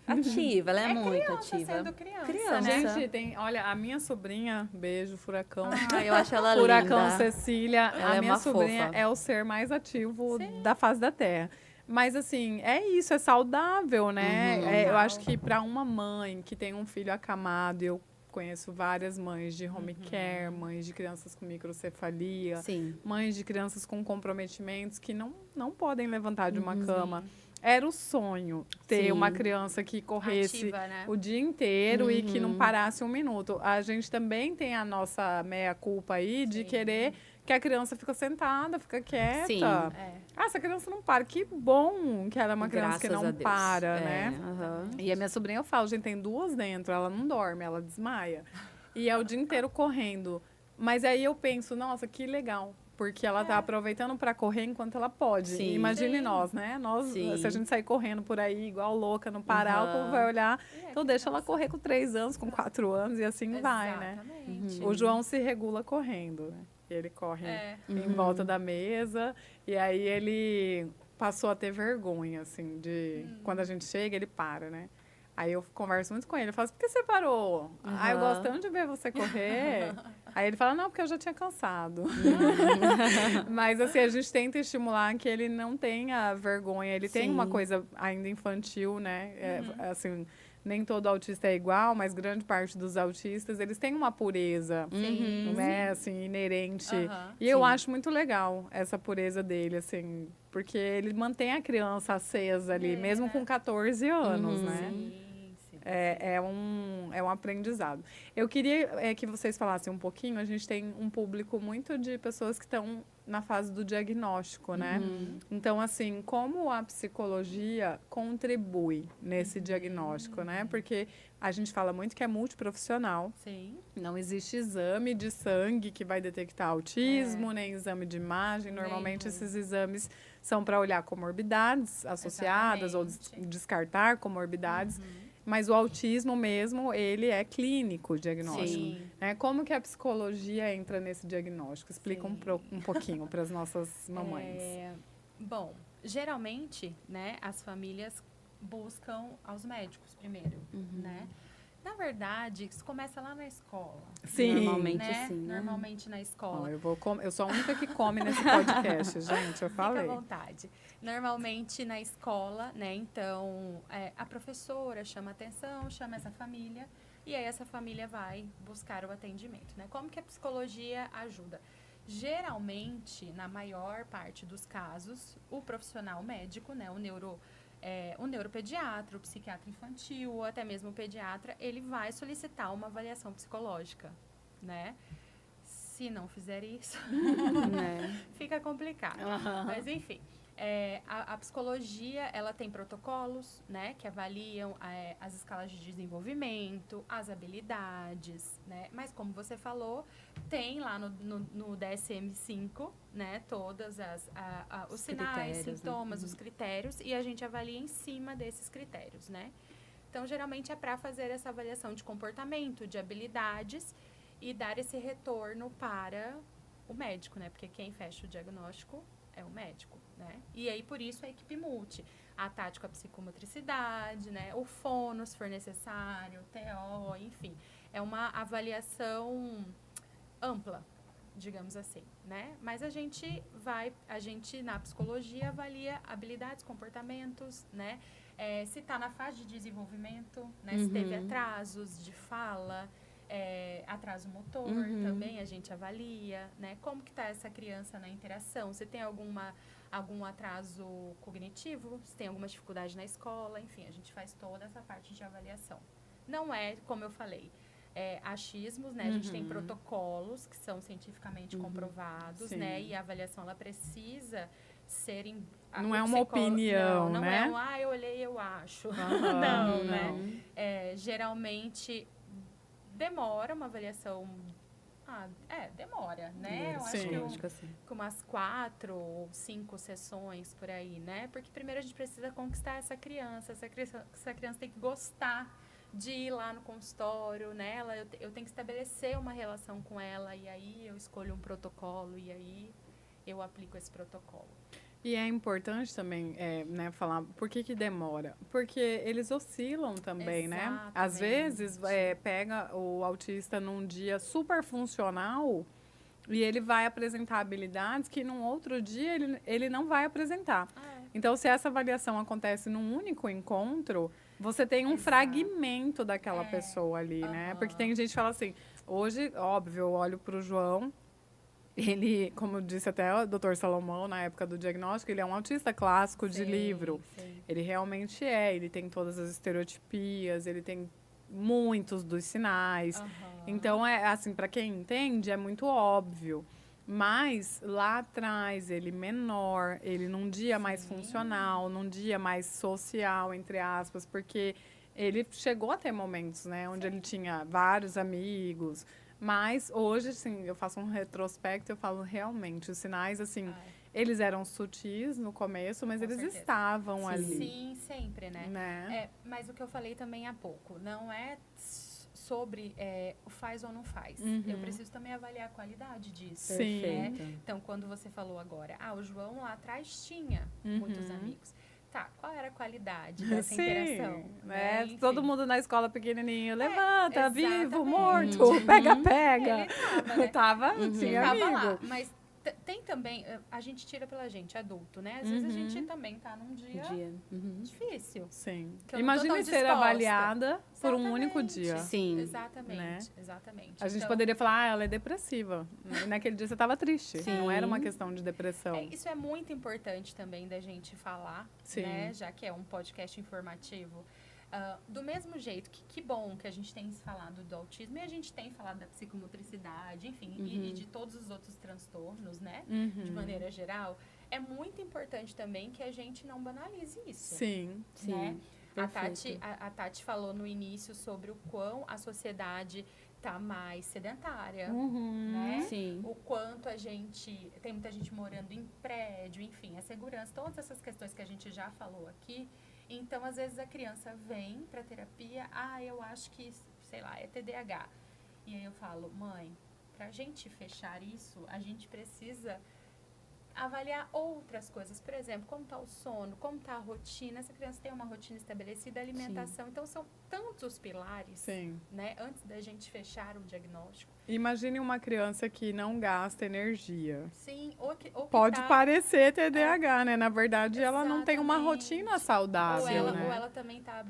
Speaker 3: Ativa, ela é muito
Speaker 2: criança
Speaker 3: ativa.
Speaker 2: sendo criança,
Speaker 3: Criança.
Speaker 2: né?
Speaker 1: Gente, olha, a minha sobrinha, beijo, Furacão.
Speaker 3: Ah, eu acho ela
Speaker 1: Furacão
Speaker 3: linda.
Speaker 1: Cecília,
Speaker 3: Ela
Speaker 1: a
Speaker 3: é
Speaker 1: minha
Speaker 3: uma
Speaker 1: sobrinha
Speaker 3: fofa.
Speaker 1: é o ser mais ativo da face da Terra. Mas, assim, é isso, é saudável, né? Eu acho que para uma mãe que tem um filho acamado, eu conheço várias mães de home care, mães de crianças com microcefalia,
Speaker 3: Sim.
Speaker 1: mães de crianças com comprometimentos que não podem levantar de uma cama. Era o sonho ter
Speaker 3: Sim.
Speaker 1: uma criança que corresse
Speaker 2: Ativa, né?
Speaker 1: o dia inteiro e que não parasse um minuto. A gente também tem a nossa meia-culpa aí de querer que a criança fica sentada, fica quieta.
Speaker 3: Sim.
Speaker 1: Ah, essa criança não para. Que bom que ela é uma criança que
Speaker 3: Graças a
Speaker 1: não
Speaker 3: Deus.
Speaker 1: para, né?
Speaker 3: Aham.
Speaker 1: E a minha sobrinha, eu falo, gente, tem duas dentro, ela não dorme, ela desmaia. E é o dia inteiro correndo. Mas aí eu penso, nossa, que legal. Porque ela tá aproveitando para correr enquanto ela pode.
Speaker 3: Sim.
Speaker 1: Imagine
Speaker 2: Sim.
Speaker 1: nós, né? Nós,
Speaker 3: Sim.
Speaker 1: se a gente sair correndo por aí igual louca, não parar, o povo vai olhar. Então deixa ela correr com 3 anos, com 4 anos e assim vai, né?
Speaker 2: Exatamente.
Speaker 1: O João se regula correndo, né? Ele corre em volta da mesa e aí ele passou a ter vergonha, assim, de quando a gente chega, ele para, né? Aí eu converso muito com ele, eu falo assim, por que você parou? Ah, eu gosto tanto de ver você correr. Aí ele fala, não, porque eu já tinha cansado. Mas assim, a gente tenta estimular que ele não tenha vergonha. Ele tem uma coisa ainda infantil, né? Assim, nem todo autista é igual, mas grande parte dos autistas, eles têm uma pureza, né? Assim, inerente. E eu acho muito legal essa pureza dele, assim, porque ele mantém a criança acesa ali, mesmo com 14 anos, né? É um aprendizado. Eu queria que vocês falassem um pouquinho, a gente tem um público muito de pessoas que estão na fase do diagnóstico, né? Então, assim, como a psicologia contribui nesse diagnóstico, né? Porque a gente fala muito que é multiprofissional.
Speaker 2: Sim.
Speaker 1: Não existe exame de sangue que vai detectar autismo, nem exame de imagem. Normalmente, esses exames são para olhar comorbidades associadas ou descartar comorbidades. Mas o autismo mesmo, ele é clínico, o diagnóstico.
Speaker 2: Sim.
Speaker 1: Né? Como que a psicologia entra nesse diagnóstico? Explica um pouquinho para as nossas mamães.
Speaker 2: Bom, geralmente, né, as famílias buscam aos médicos primeiro, né? Na verdade, isso começa lá na escola.
Speaker 1: Sim.
Speaker 3: Normalmente
Speaker 2: Né?
Speaker 3: sim, né?
Speaker 2: Normalmente na escola.
Speaker 1: Ó, eu sou a única que come nesse podcast, gente, eu falei.
Speaker 2: Fica à vontade. Normalmente na escola, né? Então, a professora chama atenção, chama essa família, e aí essa família vai buscar o atendimento, né? Como que a psicologia ajuda? Geralmente, na maior parte dos casos, o profissional médico, né? O neuropediatra, o psiquiatra infantil, ou até mesmo o pediatra, ele vai solicitar uma avaliação psicológica, né? Se não fizer isso, fica complicado. Mas, enfim, a psicologia, ela tem protocolos, né? Que avaliam as escalas de desenvolvimento, as habilidades, né? Mas, como você falou, tem lá no DSM-5, né? Todas os sinais, sintomas, os critérios, e a gente avalia em cima desses critérios, né? Então, geralmente é para fazer essa avaliação de comportamento, de habilidades e dar esse retorno para o médico, né? Porque quem fecha o diagnóstico é o médico, né? E aí, por isso, a equipe multi. A tática, a psicomotricidade, né? O fono, se for necessário, o TO, enfim. É uma avaliação ampla, digamos assim, né? Mas a gente na psicologia avalia habilidades, comportamentos, né? Se está na fase de desenvolvimento, né? Se teve atrasos de fala, atraso motor também a gente avalia, né? Como que está essa criança na interação? Se tem algum atraso cognitivo, se tem alguma dificuldade na escola, enfim, a gente faz toda essa parte de avaliação. Não é, como eu falei, achismos, né? A gente tem protocolos que são cientificamente comprovados, né? E a avaliação, ela precisa serem...
Speaker 1: Não é uma opinião,
Speaker 2: não
Speaker 1: né?
Speaker 2: Não é eu olhei, eu acho.
Speaker 1: Aham,
Speaker 2: não, né? Geralmente demora uma avaliação... demora, né? Eu acho que com umas 4 ou 5 sessões por aí, né? Porque primeiro a gente precisa conquistar essa criança tem que gostar de ir lá no consultório, né? Eu tenho que estabelecer uma relação com ela, e aí eu escolho um protocolo, e aí eu aplico esse protocolo.
Speaker 1: E é importante também, né, falar por que demora. Porque eles oscilam também, né? Às vezes, pega o autista num dia super funcional e ele vai apresentar habilidades que num outro dia ele não vai apresentar. Então, se essa avaliação acontece num único encontro, você tem um fragmento daquela pessoa ali, né? Porque tem gente que fala assim, hoje, óbvio, eu olho para o João... Ele, como disse até o Dr. Salomão, na época do diagnóstico, ele é um autista clássico de livro. Sim. Ele realmente ele tem todas as estereotipias, ele tem muitos dos sinais. Então, assim, para quem entende, é muito óbvio. Mas, lá atrás, ele menor, ele num dia mais funcional, num dia mais social, entre aspas, porque ele chegou a ter momentos, né, onde ele tinha vários amigos. Mas hoje, assim, eu faço um retrospecto e eu falo, realmente, os sinais, assim, eles eram sutis no começo, mas eles estavam ali.
Speaker 2: Sim, sempre, né? Mas o que eu falei também há pouco, não é sobre o faz ou não faz. Eu preciso também avaliar a qualidade disso.
Speaker 1: Sim.
Speaker 2: Né? Então, quando você falou agora, o João lá atrás tinha muitos amigos. Tá, qual era a qualidade dessa interação?
Speaker 1: Né? Todo mundo na escola pequenininho, levanta, vivo, morto, pega.
Speaker 2: Ele tava, né?
Speaker 1: Tinha amigo.
Speaker 2: Lá, mas tem também, a gente tira pela gente, adulto, né? Às vezes a gente também tá num dia difícil.
Speaker 1: Sim. Imagina ser avaliada por um
Speaker 2: Exatamente.
Speaker 1: único dia.
Speaker 3: Sim.
Speaker 2: Exatamente,
Speaker 1: né?
Speaker 2: Exatamente.
Speaker 1: A gente poderia falar, ela é depressiva. E naquele dia você estava triste.
Speaker 3: Sim.
Speaker 1: Não era uma questão de depressão.
Speaker 2: Isso é muito importante também da gente falar, né? Já que é um podcast informativo. Do mesmo jeito, que bom que a gente tem falado do autismo e a gente tem falado da psicomotricidade, enfim, e de todos os outros transtornos, né? De maneira geral. É muito importante também que a gente não banalize isso.
Speaker 1: Sim,
Speaker 2: né? A Tati falou no início sobre o quão a sociedade está mais sedentária, né?
Speaker 3: Sim.
Speaker 2: O quanto tem muita gente morando em prédio, enfim, a segurança, todas essas questões que a gente já falou aqui. Então, às vezes, a criança vem para terapia, eu acho que, sei lá, é TDAH. E aí eu falo, mãe, para a gente fechar isso, a gente precisa avaliar outras coisas. Por exemplo, como está o sono, como está a rotina. Essa criança tem uma rotina estabelecida, alimentação. Sim. Então, são tantos pilares, né, antes da gente fechar o diagnóstico.
Speaker 1: Imagine uma criança que não gasta energia.
Speaker 2: Sim, ou
Speaker 1: pode parecer TDAH, né? Na verdade, ela não tem uma rotina saudável,
Speaker 2: ou ela também está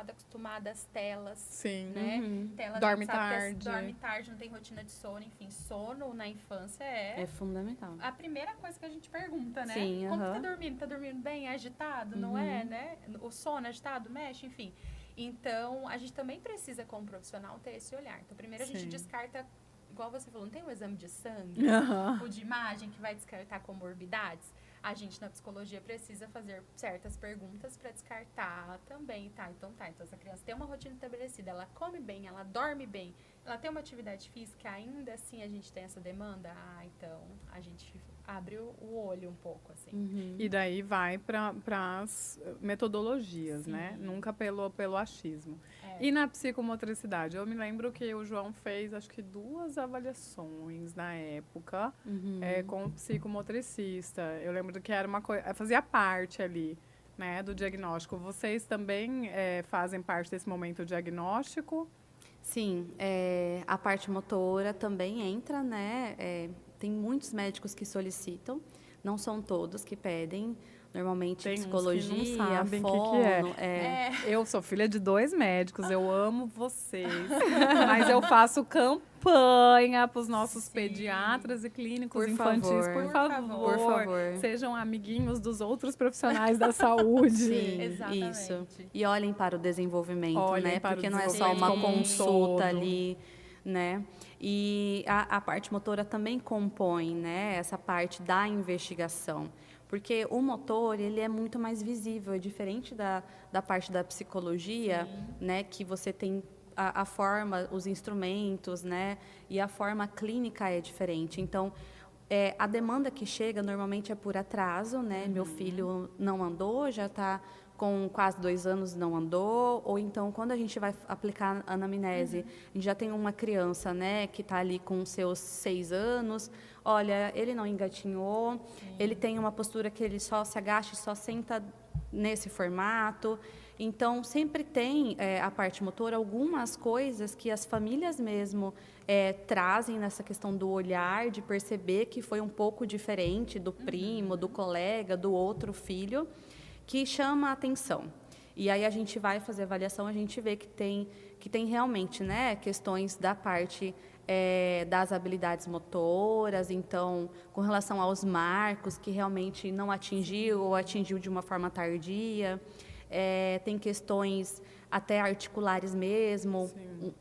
Speaker 2: acostumada às telas.
Speaker 1: Sim.
Speaker 2: Né? Tela,
Speaker 1: dorme tarde.
Speaker 2: Dorme tarde, não tem rotina de sono. Enfim, sono na infância
Speaker 3: é fundamental.
Speaker 2: A primeira coisa que a gente pergunta, né?
Speaker 3: Sim,
Speaker 2: como tá dormindo? Tá dormindo bem? É agitado? Não é, né? O sono é agitado? Mexe? Enfim. Então, a gente também precisa, como profissional, ter esse olhar. Então, primeiro a gente descarta, igual você falou, não tem um exame de sangue, ou de imagem que vai descartar comorbidades? A gente, na psicologia, precisa fazer certas perguntas para descartar também. Então essa criança tem uma rotina estabelecida, ela come bem, ela dorme bem, ela tem uma atividade física, ainda assim a gente tem essa demanda? Então a gente abre o olho um pouco, assim.
Speaker 1: E daí vai para as metodologias, né? Nunca pelo achismo. E na psicomotricidade? Eu me lembro que o João fez, acho que 2 avaliações na época com o psicomotricista. Eu lembro que era uma coisa, fazia parte ali, né, do diagnóstico. Vocês também fazem parte desse momento diagnóstico?
Speaker 3: Sim, a parte motora também entra, né? Tem muitos médicos que solicitam, não são todos que pedem. Normalmente,
Speaker 1: tem
Speaker 3: psicologia,
Speaker 1: uns que não sabem
Speaker 3: fono...
Speaker 1: Eu sou filha de 2 médicos, eu amo vocês. Mas eu faço campanha para os nossos pediatras e clínicos infantis. Por favor, sejam amiguinhos dos outros profissionais da saúde.
Speaker 3: Sim, exatamente. Isso. E olhem para o desenvolvimento, né? Porque não é só uma consulta ali, né? E a parte motora também compõe, né, essa parte da investigação. Porque o motor, ele é muito mais visível, é diferente da parte da psicologia, né, que você tem a forma, os instrumentos, né, e a forma clínica é diferente. Então, a demanda que chega normalmente é por atraso, né? Meu filho não andou, já está com quase 2 anos não andou, ou então quando a gente vai aplicar a anamnese, a gente já tem uma criança, né, que está ali com seus 6 anos, olha, ele não engatinhou, ele tem uma postura que ele só se agacha e só senta nesse formato. Então, sempre tem a parte motora, algumas coisas que as famílias mesmo trazem nessa questão do olhar, de perceber que foi um pouco diferente do primo, do colega, do outro filho, que chama a atenção. E aí a gente vai fazer a avaliação, a gente vê que tem realmente, né, questões da parte das habilidades motoras, então, com relação aos marcos, que realmente não atingiu ou atingiu de uma forma tardia. Tem questões até articulares mesmo,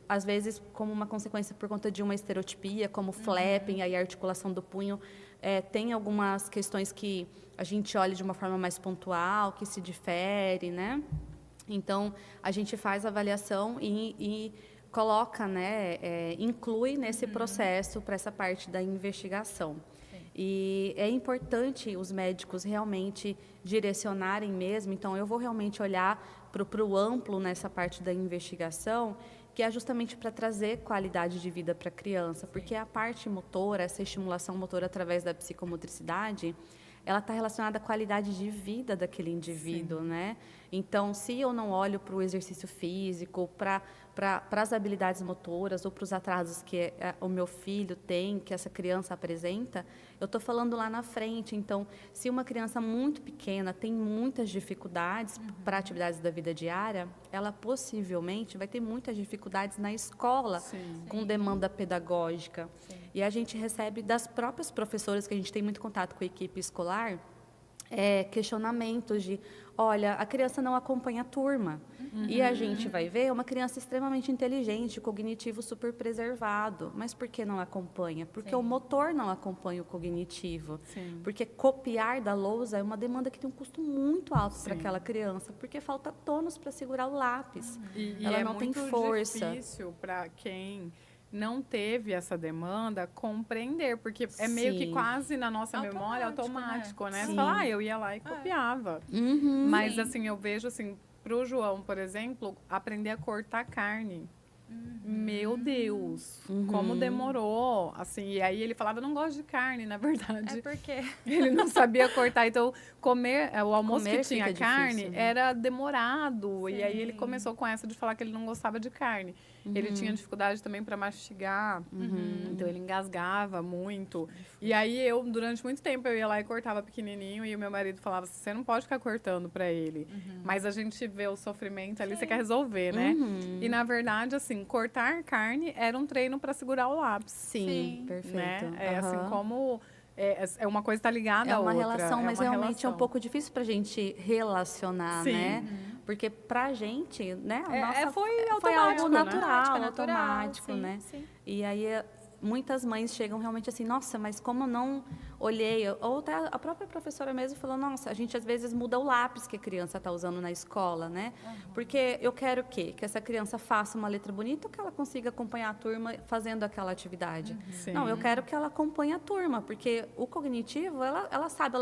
Speaker 3: às vezes como uma consequência por conta de uma estereotipia, como flapping, aí a articulação do punho. Tem algumas questões que a gente olha de uma forma mais pontual, que se difere, né? Então, a gente faz a avaliação e coloca, né, inclui nesse processo para essa parte da investigação. E é importante os médicos realmente direcionarem mesmo, então eu vou realmente olhar para o amplo nessa parte da investigação, que é justamente para trazer qualidade de vida para a criança, porque a parte motora, essa estimulação motora através da psicomotricidade, ela está relacionada à qualidade de vida daquele indivíduo, né? Então, se eu não olho para o exercício físico, para as habilidades motoras ou para os atrasos que o meu filho tem, que essa criança apresenta, eu estou falando lá na frente. Então, se uma criança muito pequena tem muitas dificuldades para atividades da vida diária, ela possivelmente vai ter muitas dificuldades na escola, com demanda pedagógica. E a gente recebe das próprias professoras, que a gente tem muito contato com a equipe escolar, questionamentos de, olha, a criança não acompanha a turma. E a gente vai ver uma criança extremamente inteligente, cognitivo super preservado. Mas por que não acompanha? Porque o motor não acompanha o cognitivo. Porque copiar da lousa é uma demanda que tem um custo muito alto para aquela criança, porque falta tônus para segurar o lápis. Ela não tem força.
Speaker 1: É muito difícil para quem não teve essa demanda compreender, porque é meio que quase na nossa memória automático, né? Você fala, eu ia lá e copiava. Mas, assim, eu vejo, assim, pro João, por exemplo, aprender a cortar carne. Meu Deus, como demorou, assim, e aí ele falava, não gosto de carne, na verdade.
Speaker 2: É porque
Speaker 1: ele não sabia cortar, então o almoço que tinha carne
Speaker 3: difícil, né?
Speaker 1: era demorado, e aí ele começou com essa de falar que ele não gostava de carne. Ele tinha dificuldade também para mastigar, então ele engasgava muito. E aí durante muito tempo, eu ia lá e cortava pequenininho, e o meu marido falava, você não pode ficar cortando para ele. Mas a gente vê o sofrimento ali, você quer resolver, né? E na verdade, assim, cortar carne era um treino para segurar o lápis.
Speaker 3: Sim, perfeito.
Speaker 1: Né? Assim como uma coisa está ligada
Speaker 3: é
Speaker 1: à outra.
Speaker 3: Uma relação, mas
Speaker 1: uma
Speaker 3: realmente
Speaker 1: relação.
Speaker 3: é um pouco difícil para a gente relacionar, né? Porque para a gente, né?
Speaker 1: Foi
Speaker 3: algo
Speaker 1: né?
Speaker 3: automático, né?
Speaker 2: Sim.
Speaker 3: E aí muitas mães chegam realmente assim, nossa, mas como eu não olhei, ou até a própria professora mesmo falou, nossa, a gente às vezes muda o lápis que a criança está usando na escola, né? Porque eu quero o quê? Que essa criança faça uma letra bonita ou que ela consiga acompanhar a turma fazendo aquela atividade? Não, eu quero que ela acompanhe a turma, porque o cognitivo, ela sabe,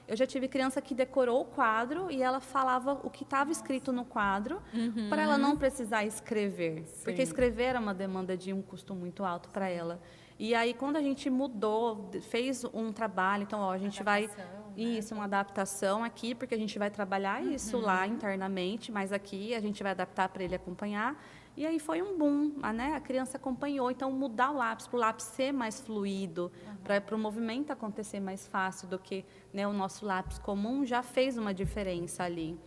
Speaker 3: eu já tive criança que decorou o quadro e ela falava o que estava escrito no quadro para ela não precisar escrever. Porque escrever era uma demanda de um custo muito alto para ela. E aí, quando a gente mudou, fez um trabalho, então, a gente vai... Isso, uma adaptação aqui, porque a gente vai trabalhar isso lá internamente, mas aqui a gente vai adaptar para ele acompanhar. E aí foi um boom, né? A criança acompanhou. Então, mudar o lápis, para o lápis ser mais fluido, para o movimento acontecer mais fácil do que, né, o nosso lápis comum, já fez uma diferença ali.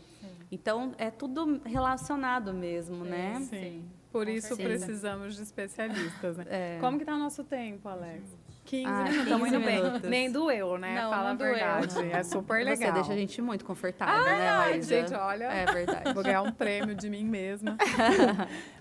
Speaker 3: Então, é tudo relacionado mesmo, né?
Speaker 1: Sim. Por isso precisamos de especialistas, né? Como que tá o nosso tempo, Alex? 15 minutos.
Speaker 3: 15
Speaker 1: Muito bem.
Speaker 3: minutos.
Speaker 1: Nem doeu, né?
Speaker 2: Não,
Speaker 1: Fala
Speaker 2: não
Speaker 1: a
Speaker 2: doeu.
Speaker 1: verdade. É super legal.
Speaker 3: Você deixa a gente muito confortável, né, Maísa?
Speaker 1: Gente, olha.
Speaker 3: É verdade.
Speaker 1: Vou ganhar um prêmio de mim mesma.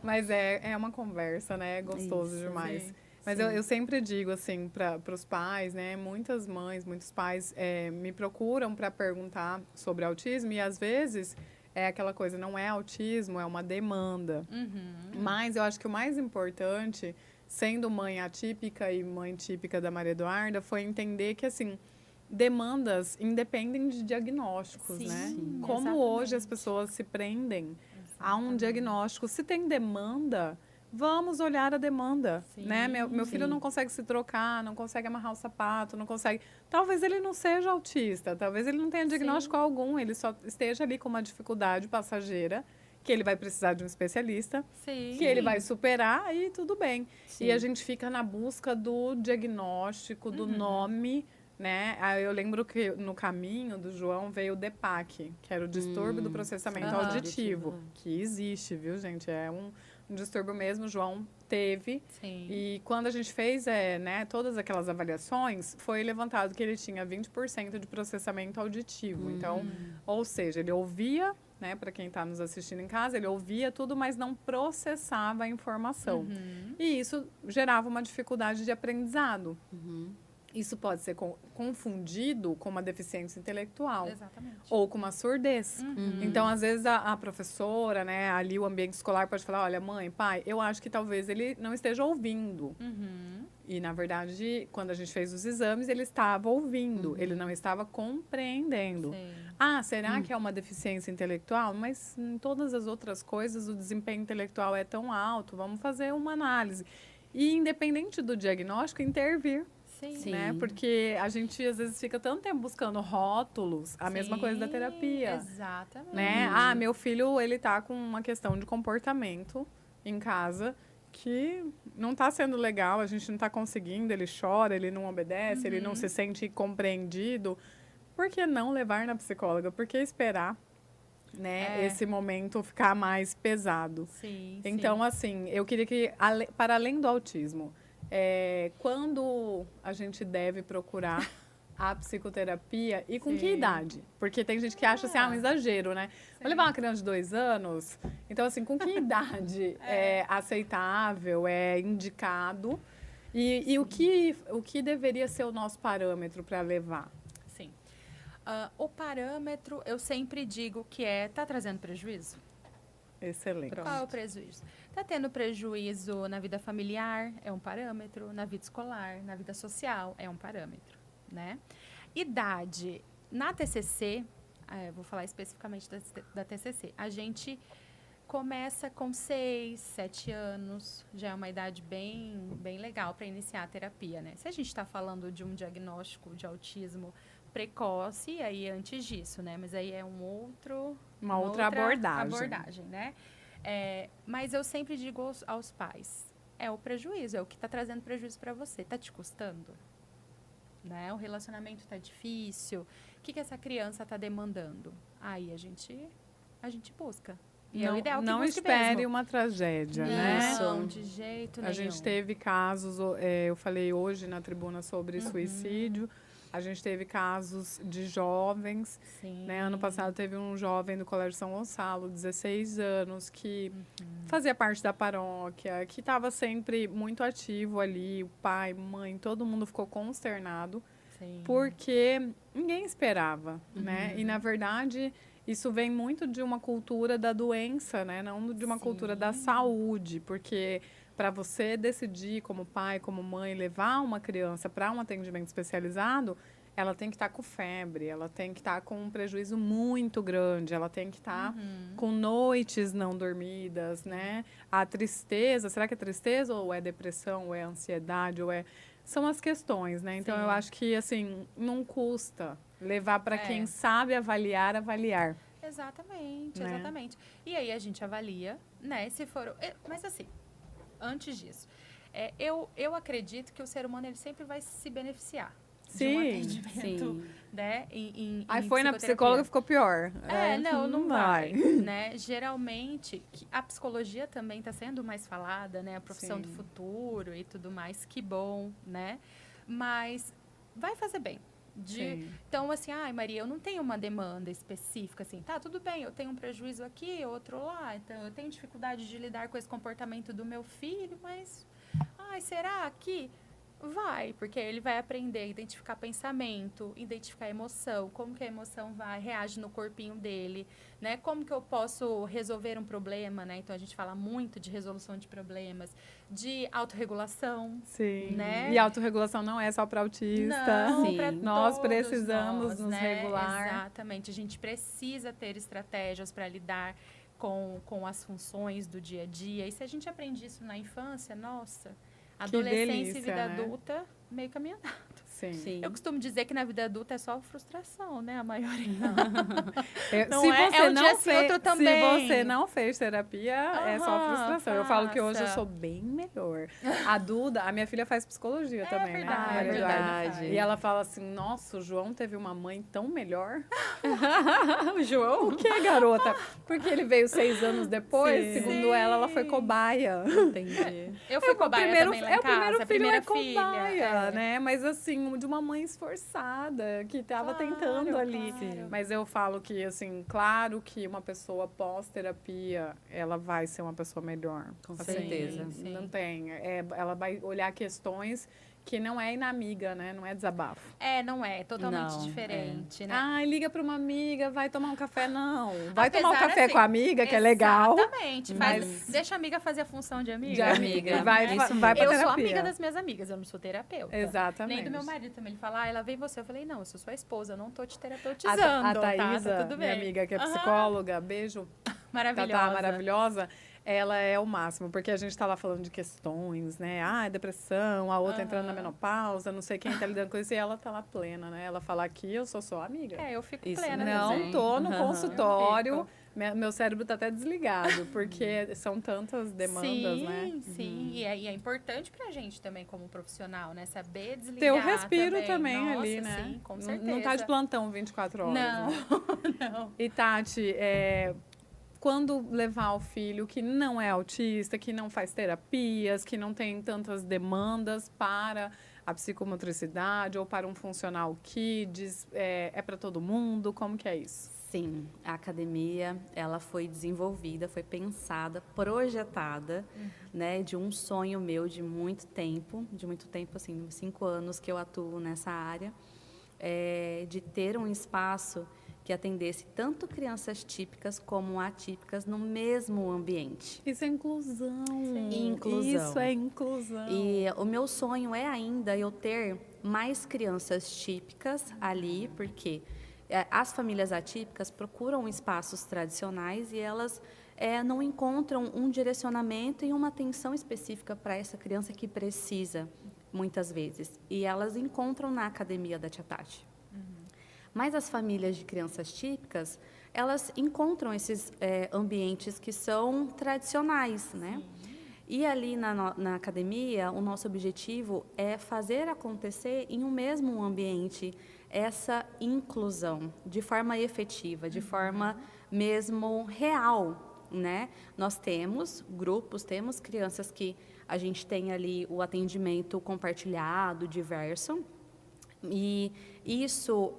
Speaker 1: Mas é uma conversa, né? É gostoso demais. Mas eu sempre digo, assim, para os pais, né? Muitas mães, muitos pais me procuram para perguntar sobre autismo e, às vezes, é aquela coisa, não é autismo, é uma demanda. Mas eu acho que o mais importante, sendo mãe atípica e mãe típica da Maria Eduarda, foi entender que, assim, demandas independem de diagnósticos, né?
Speaker 2: Sim,
Speaker 1: Como
Speaker 2: exatamente.
Speaker 1: hoje as pessoas se prendem a um diagnóstico. Se tem demanda, vamos olhar a demanda,
Speaker 2: Sim,
Speaker 1: né? Meu filho não consegue se trocar, não consegue amarrar o sapato, não consegue... Talvez ele não seja autista, talvez ele não tenha diagnóstico algum, ele só esteja ali com uma dificuldade passageira, que ele vai precisar de um especialista,
Speaker 2: Sim.
Speaker 1: que ele vai superar e tudo bem.
Speaker 3: Sim.
Speaker 1: E a gente fica na busca do diagnóstico, do nome, né? Aí eu lembro que no caminho do João veio o DPAC, que era o distúrbio do processamento auditivo, que existe, viu, gente? É um distúrbio mesmo, o João teve.
Speaker 2: Sim.
Speaker 1: E quando a gente fez né, todas aquelas avaliações, foi levantado que ele tinha 20% de processamento auditivo. Então, ou seja, ele ouvia, né, para quem está nos assistindo em casa, ele ouvia tudo, mas não processava a informação. E isso gerava uma dificuldade de aprendizado. Isso pode ser confundido com uma deficiência intelectual.
Speaker 2: Exatamente.
Speaker 1: Ou com uma surdez. Então, às vezes, a professora, né, ali o ambiente escolar pode falar, olha, mãe, pai, eu acho que talvez ele não esteja ouvindo. E, na verdade, quando a gente fez os exames, ele estava ouvindo, ele não estava compreendendo.
Speaker 2: Sim.
Speaker 1: Ah, será que é uma deficiência intelectual? Mas em todas as outras coisas, o desempenho intelectual é tão alto, vamos fazer uma análise. E, independente do diagnóstico, intervir.
Speaker 2: Sim.
Speaker 1: Né? Porque a gente, às vezes, fica tanto tempo buscando rótulos, a mesma coisa da terapia.
Speaker 2: Exatamente.
Speaker 1: Né? Ah, meu filho, ele tá com uma questão de comportamento em casa que não tá sendo legal, a gente não tá conseguindo, ele chora, ele não obedece, ele não se sente compreendido. Por que não levar na psicóloga? Por que esperar, né, esse momento ficar mais pesado?
Speaker 2: Sim.
Speaker 1: Então, assim, eu queria que, para além do autismo, quando a gente deve procurar a psicoterapia e com que idade? Porque tem gente que acha assim, um exagero, né? Vou levar uma criança de 2 anos. Então, assim, com que idade é aceitável, é indicado? E o que deveria ser o nosso parâmetro para levar?
Speaker 2: Sim. O parâmetro, eu sempre digo que tá trazendo prejuízo?
Speaker 1: Excelente.
Speaker 2: Qual é o prejuízo? Está tendo prejuízo na vida familiar, é um parâmetro, na vida escolar, na vida social, é um parâmetro, né? Idade, na TCC, vou falar especificamente da TCC, a gente começa com 6, 7 anos, já é uma idade bem legal para iniciar a terapia, né? Se a gente está falando de um diagnóstico de autismo precoce, aí antes disso, né? Mas aí é
Speaker 1: uma outra
Speaker 2: abordagem, né? Mas eu sempre digo aos pais, é o prejuízo, é o que está trazendo prejuízo para você. Está te custando? Né? O relacionamento está difícil? O que essa criança está demandando? Aí a gente busca. E é o ideal que
Speaker 1: não
Speaker 2: busque
Speaker 1: espere
Speaker 2: mesmo.
Speaker 1: uma tragédia, né?
Speaker 2: Não, de jeito nenhum.
Speaker 1: A gente teve casos, eu falei hoje na tribuna sobre suicídio. A gente teve casos de jovens, né? Ano passado teve um jovem do Colégio São Gonçalo, 16 anos, que fazia parte da paróquia, que estava sempre muito ativo ali, o pai, mãe, todo mundo ficou consternado, porque ninguém esperava, né? E, na verdade, isso vem muito de uma cultura da doença, né? Não de uma cultura da saúde, porque para você decidir como pai, como mãe, levar uma criança para um atendimento especializado, ela tem que estar com febre, ela tem que estar com um prejuízo muito grande, ela tem que estar com noites não dormidas, né? A tristeza, será que é tristeza ou é depressão, ou é ansiedade, ou é... São as questões, né? Então, eu acho que, assim, não custa levar para quem sabe avaliar.
Speaker 2: Exatamente,
Speaker 1: né?
Speaker 2: exatamente. E aí a gente avalia, né? Se for... Mas assim, antes disso, eu acredito que o ser humano ele sempre vai se beneficiar de um atendimento, né?
Speaker 1: Aí foi na psicóloga e ficou pior.
Speaker 2: Não vai, né? Geralmente, a psicologia também está sendo mais falada, né? A profissão do futuro e tudo mais, que bom, né? Mas vai fazer bem. Então, assim, Maria, eu não tenho uma demanda específica, assim, tá, tudo bem, eu tenho um prejuízo aqui, outro lá, então eu tenho dificuldade de lidar com esse comportamento do meu filho, mas, mas será que... Vai, porque ele vai aprender a identificar pensamento, identificar emoção, como que a emoção reage no corpinho dele, né? Como que eu posso resolver um problema, né? Então, a gente fala muito de resolução de problemas, de autorregulação,
Speaker 1: Sim.
Speaker 2: né?
Speaker 1: E autorregulação não é só para autista.
Speaker 2: Não,
Speaker 3: Sim.
Speaker 2: para
Speaker 1: Nós precisamos
Speaker 2: nós,
Speaker 1: nos
Speaker 2: né?
Speaker 1: regular.
Speaker 2: Exatamente. A gente precisa ter estratégias para lidar com as funções do dia a dia. E se a gente aprende isso na infância, nossa... Adolescência
Speaker 1: delícia,
Speaker 2: e vida
Speaker 1: né?
Speaker 2: adulta, meio caminho andado.
Speaker 1: Sim.
Speaker 3: Sim.
Speaker 2: Eu costumo dizer que na vida adulta é só frustração, né? A maioria. Não
Speaker 1: Se
Speaker 2: é?
Speaker 1: você
Speaker 2: É um
Speaker 1: não
Speaker 2: dia sim,
Speaker 1: fez,
Speaker 2: outro também.
Speaker 1: se você não fez terapia, é só
Speaker 2: Aham,
Speaker 1: frustração. Eu falo que hoje eu
Speaker 2: faça.
Speaker 1: sou bem melhor. A Duda, a minha filha faz psicologia também,
Speaker 2: verdade,
Speaker 1: né?
Speaker 3: é verdade.
Speaker 1: E ela fala assim, nossa, o João teve uma mãe tão melhor.
Speaker 3: O João?
Speaker 1: Por que, garota? Porque ele veio 6 anos depois,
Speaker 3: Sim.
Speaker 1: segundo ela foi cobaia.
Speaker 3: Entendi.
Speaker 2: Eu fui cobaia também lá em
Speaker 1: o primeiro
Speaker 2: casa, a
Speaker 1: filho
Speaker 2: primeira
Speaker 1: é cobaia,
Speaker 2: filha.
Speaker 1: né? Mas assim, de uma mãe esforçada, que estava
Speaker 2: Claro,
Speaker 1: tentando ali.
Speaker 2: claro.
Speaker 1: Mas eu falo que, assim, claro que uma pessoa pós-terapia, ela vai ser uma pessoa melhor.
Speaker 3: Com
Speaker 1: Assim,
Speaker 3: certeza.
Speaker 2: Sim.
Speaker 1: Não tem. Ela vai olhar questões que não é inamiga, né? Não é desabafo.
Speaker 2: Não é, totalmente
Speaker 3: Não,
Speaker 2: diferente, né?
Speaker 1: Ah, liga para uma amiga, vai tomar um café. Não. Vai
Speaker 2: Apesar,
Speaker 1: tomar um café
Speaker 2: assim,
Speaker 1: com a amiga, que é legal.
Speaker 2: Exatamente.
Speaker 1: mas-
Speaker 2: Deixa a amiga fazer a função de amiga.
Speaker 1: De amiga.
Speaker 3: amiga.
Speaker 1: Vai,
Speaker 3: É
Speaker 1: vai,
Speaker 3: isso
Speaker 1: vai pra
Speaker 2: Eu
Speaker 1: terapia.
Speaker 2: sou amiga das minhas amigas, eu não sou terapeuta.
Speaker 1: Exatamente.
Speaker 2: Nem do meu marido também. Ele fala, ela vem você. Eu falei, não, eu sou sua esposa, eu não tô te
Speaker 1: A
Speaker 2: terapeutizando,
Speaker 1: Thaísa,
Speaker 2: tá? Tá tudo
Speaker 1: minha
Speaker 2: bem.
Speaker 1: amiga que é
Speaker 2: Aham.
Speaker 1: psicóloga, beijo.
Speaker 2: Maravilhosa.
Speaker 1: Tatá, maravilhosa. Ela é o máximo, porque a gente tá lá falando de questões, né? Ah, depressão, a outra entrando na menopausa, não sei quem tá lidando com isso, e ela tá lá plena, né? Ela fala aqui, eu sou sua amiga.
Speaker 2: Eu fico
Speaker 3: Isso
Speaker 2: plena.
Speaker 1: Não
Speaker 2: também.
Speaker 1: tô no
Speaker 3: Aham.
Speaker 1: consultório,
Speaker 2: Eu
Speaker 1: meu cérebro tá até desligado, porque são tantas demandas,
Speaker 2: sim,
Speaker 1: né?
Speaker 2: Sim, e é importante pra gente também como profissional, né? Saber desligar
Speaker 1: Ter o respiro
Speaker 2: também
Speaker 1: ali,
Speaker 2: Nossa,
Speaker 1: né?
Speaker 2: Sim, com
Speaker 1: Não-
Speaker 2: certeza.
Speaker 1: Não tá de plantão 24 horas.
Speaker 2: Não,
Speaker 1: né?
Speaker 2: não.
Speaker 1: E Tati, quando levar o filho que não é autista, que não faz terapias, que não tem tantas demandas para a psicomotricidade ou para um funcional kids, é para todo mundo? Como que é isso?
Speaker 3: Sim, a academia, ela foi desenvolvida, foi pensada, projetada, né, de um sonho meu de muito tempo, assim, 5 anos que eu atuo nessa área, de ter um espaço que atendesse tanto crianças típicas como atípicas no mesmo ambiente.
Speaker 1: Isso é inclusão.
Speaker 3: Inclusão.
Speaker 1: Isso é inclusão.
Speaker 3: E o meu sonho é ainda eu ter mais crianças típicas ali, porque as famílias atípicas procuram espaços tradicionais e elas não encontram um direcionamento e uma atenção específica para essa criança que precisa, muitas vezes. E elas encontram na academia da Tia Tati. Mas as famílias de crianças típicas, elas encontram esses ambientes que são tradicionais, né? E ali na academia, o nosso objetivo é fazer acontecer em um mesmo ambiente essa inclusão de forma efetiva, de forma mesmo real, né? Nós temos grupos, temos crianças que a gente tem ali o atendimento compartilhado, diverso, e isso,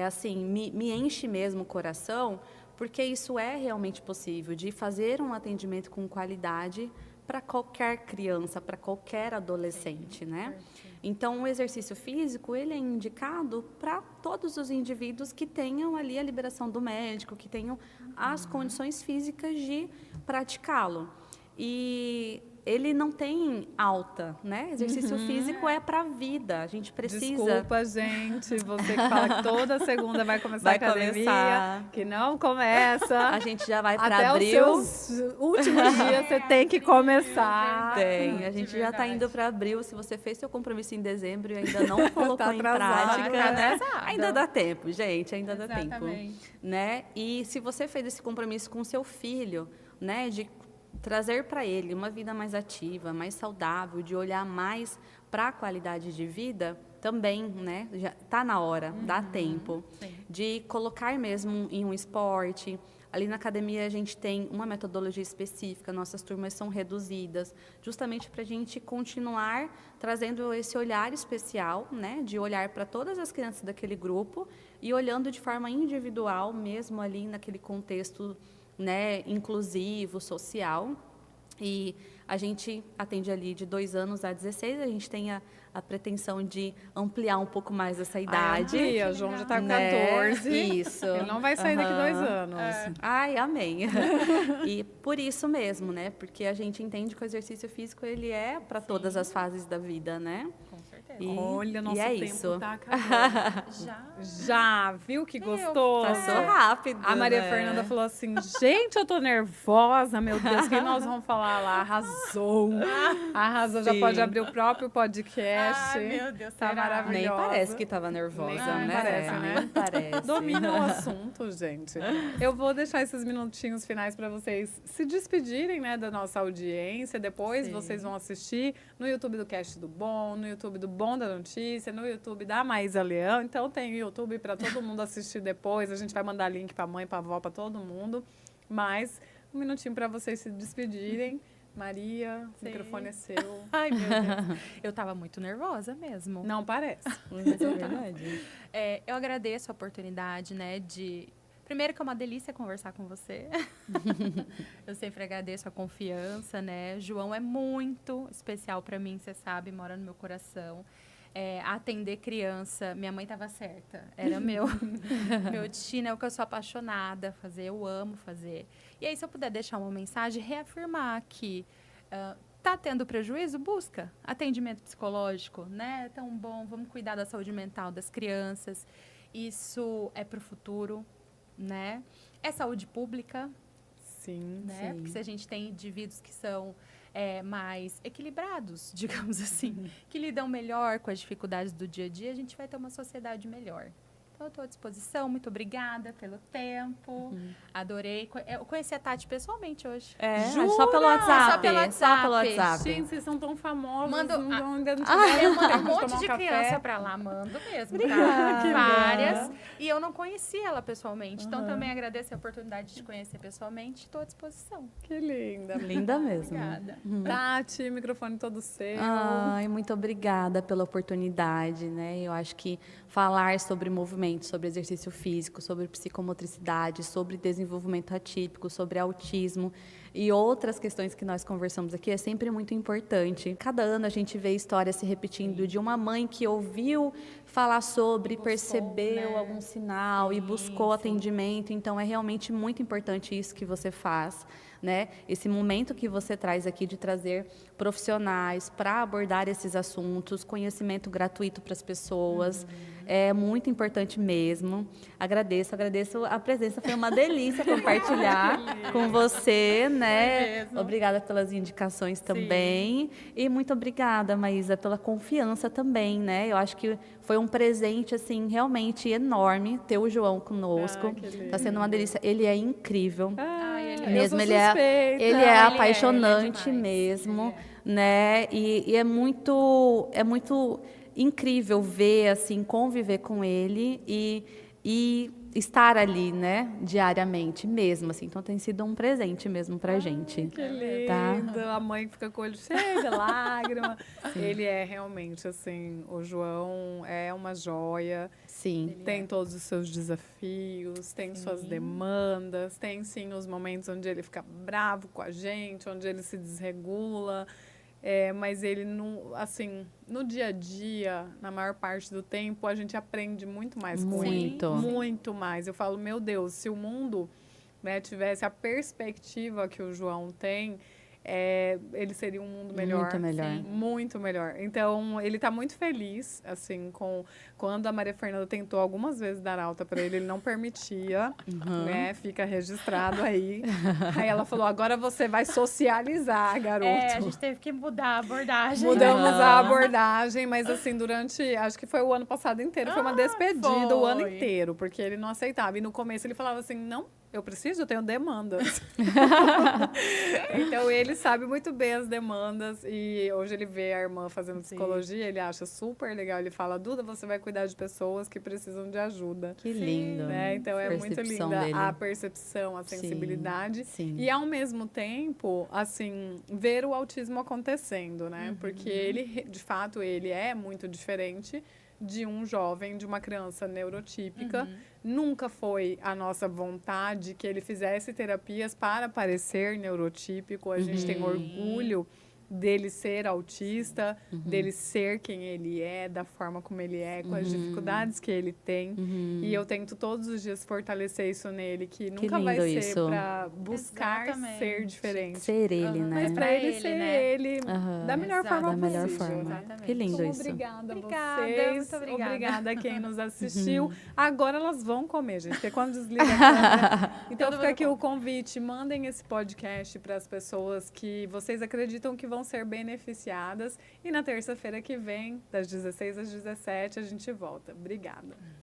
Speaker 3: assim, me enche mesmo o coração, porque isso é realmente possível, de fazer um atendimento com qualidade para qualquer criança, para qualquer adolescente, né? Então, o exercício físico, ele é indicado para todos os indivíduos que tenham ali a liberação do médico, que tenham as condições físicas de praticá-lo. E ele não tem alta, né? Exercício físico é para a vida. A gente precisa...
Speaker 1: Desculpa, gente. Você que fala que toda segunda vai começar a academia,
Speaker 3: começar.
Speaker 1: que não começa.
Speaker 3: A gente já vai para
Speaker 1: Até
Speaker 3: abril.
Speaker 1: os seus últimos dias você tem que começar.
Speaker 3: Tem, a gente já está indo para abril. Se você fez seu compromisso em dezembro e ainda não colocou
Speaker 1: Tá
Speaker 3: em
Speaker 1: atrasado,
Speaker 3: prática, né?
Speaker 2: atrasado.
Speaker 3: Ainda dá tempo, gente, ainda dá tempo.
Speaker 2: Exatamente.
Speaker 3: Né? E se você fez esse compromisso com seu filho, né, de trazer para ele uma vida mais ativa, mais saudável, de olhar mais para a qualidade de vida, também, né, já está na hora, dá tempo, de colocar mesmo em um esporte. Ali na academia a gente tem uma metodologia específica, nossas turmas são reduzidas, justamente para a gente continuar trazendo esse olhar especial, né, de olhar para todas as crianças daquele grupo e olhando de forma individual, mesmo ali naquele contexto, né, inclusivo, social. E a gente atende ali de 2 anos a 16, a gente tem a pretensão de ampliar um pouco mais essa idade.
Speaker 1: Amplia, o João já tá com
Speaker 3: né?
Speaker 1: 14.
Speaker 3: Isso.
Speaker 1: Ele não vai sair daqui 2 anos.
Speaker 3: Ai, amém. E por isso mesmo, né? Porque a gente entende que o exercício físico, ele é para todas as fases da vida, né?
Speaker 2: Com certeza.
Speaker 3: E,
Speaker 1: Olha, nosso
Speaker 3: é
Speaker 1: tempo
Speaker 3: isso.
Speaker 1: tá acabando.
Speaker 2: Já.
Speaker 1: Viu que
Speaker 2: Meu,
Speaker 1: gostoso?
Speaker 3: Passou rápido,
Speaker 1: A Maria
Speaker 3: né?
Speaker 1: Fernanda falou assim, gente, eu tô nervosa, meu Deus, quem nós vamos falar lá? Arrasou. Arrasou, já
Speaker 3: Sim.
Speaker 1: pode abrir o próprio podcast.
Speaker 2: Ai, meu Deus,
Speaker 1: Tá
Speaker 2: será?
Speaker 1: maravilhoso.
Speaker 3: Nem parece que estava nervosa,
Speaker 1: Nem
Speaker 3: né?
Speaker 1: parece, né?
Speaker 3: Nem parece.
Speaker 1: Domina o assunto, gente. Eu vou deixar esses minutinhos finais para vocês se despedirem, né, da nossa audiência. Depois
Speaker 2: Sim.
Speaker 1: vocês vão assistir no YouTube do Cast do Bom, no YouTube do Bom da Notícia, no YouTube da Maísa Leão. Então tem o YouTube para todo mundo assistir depois. A gente vai mandar link para mãe, para avó, para todo mundo. Mas um minutinho para vocês se despedirem. Maria, o
Speaker 2: Sim.
Speaker 1: microfone é seu.
Speaker 2: Ai, meu Deus. Eu tava muito nervosa mesmo.
Speaker 1: Não parece.
Speaker 3: Mas é verdade.
Speaker 2: Eu agradeço a oportunidade, né, de... Primeiro que é uma delícia conversar com você. Eu sempre agradeço a confiança, né? João é muito especial para mim, você sabe, mora no meu coração. Atender criança, minha mãe estava certa. Era meu destino, é o que eu sou apaixonada a fazer, eu amo fazer. E aí, se eu puder deixar uma mensagem, reafirmar que tá tendo prejuízo, busca atendimento psicológico, né? É tão bom, vamos cuidar da saúde mental das crianças. Isso é para o futuro, né? É saúde pública,
Speaker 1: Sim.
Speaker 2: né? Porque se a gente tem indivíduos que são mais equilibrados, digamos assim, que lidam melhor com as dificuldades do dia a dia, a gente vai ter uma sociedade melhor. Então, eu estou à disposição. Muito obrigada pelo tempo. Adorei. Eu conheci a Tati pessoalmente hoje.
Speaker 3: Jura? Só pelo WhatsApp.
Speaker 2: Só pelo
Speaker 3: Só pelo
Speaker 2: WhatsApp.
Speaker 3: WhatsApp.
Speaker 1: Gente, vocês são tão famosos.
Speaker 2: Mando-
Speaker 1: ainda não
Speaker 2: Eu
Speaker 1: tiveram
Speaker 2: mando um
Speaker 1: tempo
Speaker 2: monte
Speaker 1: tomar
Speaker 2: de
Speaker 1: café.
Speaker 2: criança pra lá, mando mesmo,
Speaker 3: Obrigada.
Speaker 2: tá? Várias. E eu não conheci ela pessoalmente. Então, também agradeço a oportunidade de conhecer pessoalmente. Estou à disposição.
Speaker 1: Que linda.
Speaker 3: Linda mesmo.
Speaker 2: Obrigada.
Speaker 1: Tati, microfone todo seu.
Speaker 3: Ai, muito obrigada pela oportunidade, né? Eu acho que falar sobre movimento, sobre exercício físico, sobre psicomotricidade, sobre desenvolvimento atípico, sobre autismo e outras questões que nós conversamos aqui é sempre muito importante. Cada ano a gente vê histórias se repetindo de uma mãe que ouviu falar sobre, percebeu
Speaker 2: né?
Speaker 3: algum sinal e buscou atendimento. Então, é realmente muito importante isso que você faz, né? Esse momento que você traz aqui de trazer profissionais para abordar esses assuntos, conhecimento gratuito para as pessoas, é muito importante mesmo. Agradeço a presença, foi uma delícia compartilhar com você, né?
Speaker 2: mesmo.
Speaker 3: Obrigada pelas indicações também. E muito obrigada, Maísa, pela confiança também, né? Eu acho que foi um presente, assim, realmente enorme ter o João conosco.
Speaker 1: que lindo.
Speaker 3: Está sendo uma delícia. Ele é incrível.
Speaker 2: Ele é.
Speaker 3: Mesmo,
Speaker 1: eu
Speaker 3: ele
Speaker 1: sou
Speaker 3: é,
Speaker 1: suspeita.
Speaker 3: ele é
Speaker 2: Ele é
Speaker 3: apaixonante
Speaker 2: demais.
Speaker 3: mesmo,
Speaker 2: Ele
Speaker 3: né? E é muito incrível ver, assim, conviver com ele e estar ali, né, diariamente mesmo, assim. Então tem sido um presente mesmo pra gente.
Speaker 1: Que lindo.
Speaker 3: Tá.
Speaker 1: A mãe fica com o olho cheio de lágrima. Ele é realmente, assim, o João é uma joia.
Speaker 3: Sim.
Speaker 1: Tem todos os seus desafios, tem suas demandas, tem sim os momentos onde ele fica bravo com a gente, onde ele se desregula. Mas ele, assim, no dia a dia, na maior parte do tempo, a gente aprende muito mais com ele.
Speaker 3: Muito.
Speaker 1: Muito mais. Eu falo, meu Deus, se o mundo, né, tivesse a perspectiva que o João tem, ele seria um mundo melhor.
Speaker 3: Muito melhor.
Speaker 1: Sim, muito melhor. Então, ele está muito feliz, assim, quando a Maria Fernanda tentou algumas vezes dar alta para ele não permitia, né? Fica registrado aí. Aí ela falou, agora você vai socializar, garoto.
Speaker 2: A gente teve que mudar a abordagem.
Speaker 1: Mudamos a abordagem, mas assim, acho que foi o ano passado inteiro, foi uma despedida o ano
Speaker 2: foi.
Speaker 1: inteiro, porque ele não aceitava. E no começo ele falava assim, não, eu tenho demandas. Então ele sabe muito bem as demandas e hoje ele vê a irmã fazendo psicologia, ele acha super legal. Ele fala, Duda, você vai cuidar de pessoas que precisam de ajuda.
Speaker 3: Que lindo.
Speaker 1: Né? Então é muito
Speaker 3: Percepção
Speaker 1: linda
Speaker 3: dele.
Speaker 1: a percepção, a sensibilidade.
Speaker 3: Sim.
Speaker 1: E ao mesmo tempo, assim, ver o autismo acontecendo, né? Porque ele, de fato, ele é muito diferente de um jovem, de uma criança neurotípica. Nunca foi a nossa vontade que ele fizesse terapias para parecer neurotípico. A gente tem orgulho dele ser autista, dele ser quem ele é, da forma como ele é, com as dificuldades que ele tem. E eu tento todos os dias fortalecer isso nele, que nunca vai
Speaker 3: lindo
Speaker 1: ser
Speaker 3: isso.
Speaker 1: para buscar
Speaker 2: Exatamente.
Speaker 1: ser diferente.
Speaker 3: Ser ele, né?
Speaker 1: Mas para ele ser
Speaker 2: né?
Speaker 1: ele da melhor forma
Speaker 3: Da melhor
Speaker 1: possível.
Speaker 3: forma.
Speaker 2: Exatamente.
Speaker 3: Que lindo
Speaker 1: Então,
Speaker 3: isso.
Speaker 1: obrigada a
Speaker 2: Obrigada,
Speaker 1: vocês.
Speaker 2: muito obrigada.
Speaker 1: Obrigada a quem nos assistiu. Agora elas vão comer, gente, porque quando desliga a câmera... Então
Speaker 2: Todo
Speaker 1: fica
Speaker 2: mundo
Speaker 1: aqui o convite. Mandem esse podcast para as pessoas que vocês acreditam que vão ser beneficiadas. E na terça-feira que vem, das 16 às 17, a gente volta. Obrigada.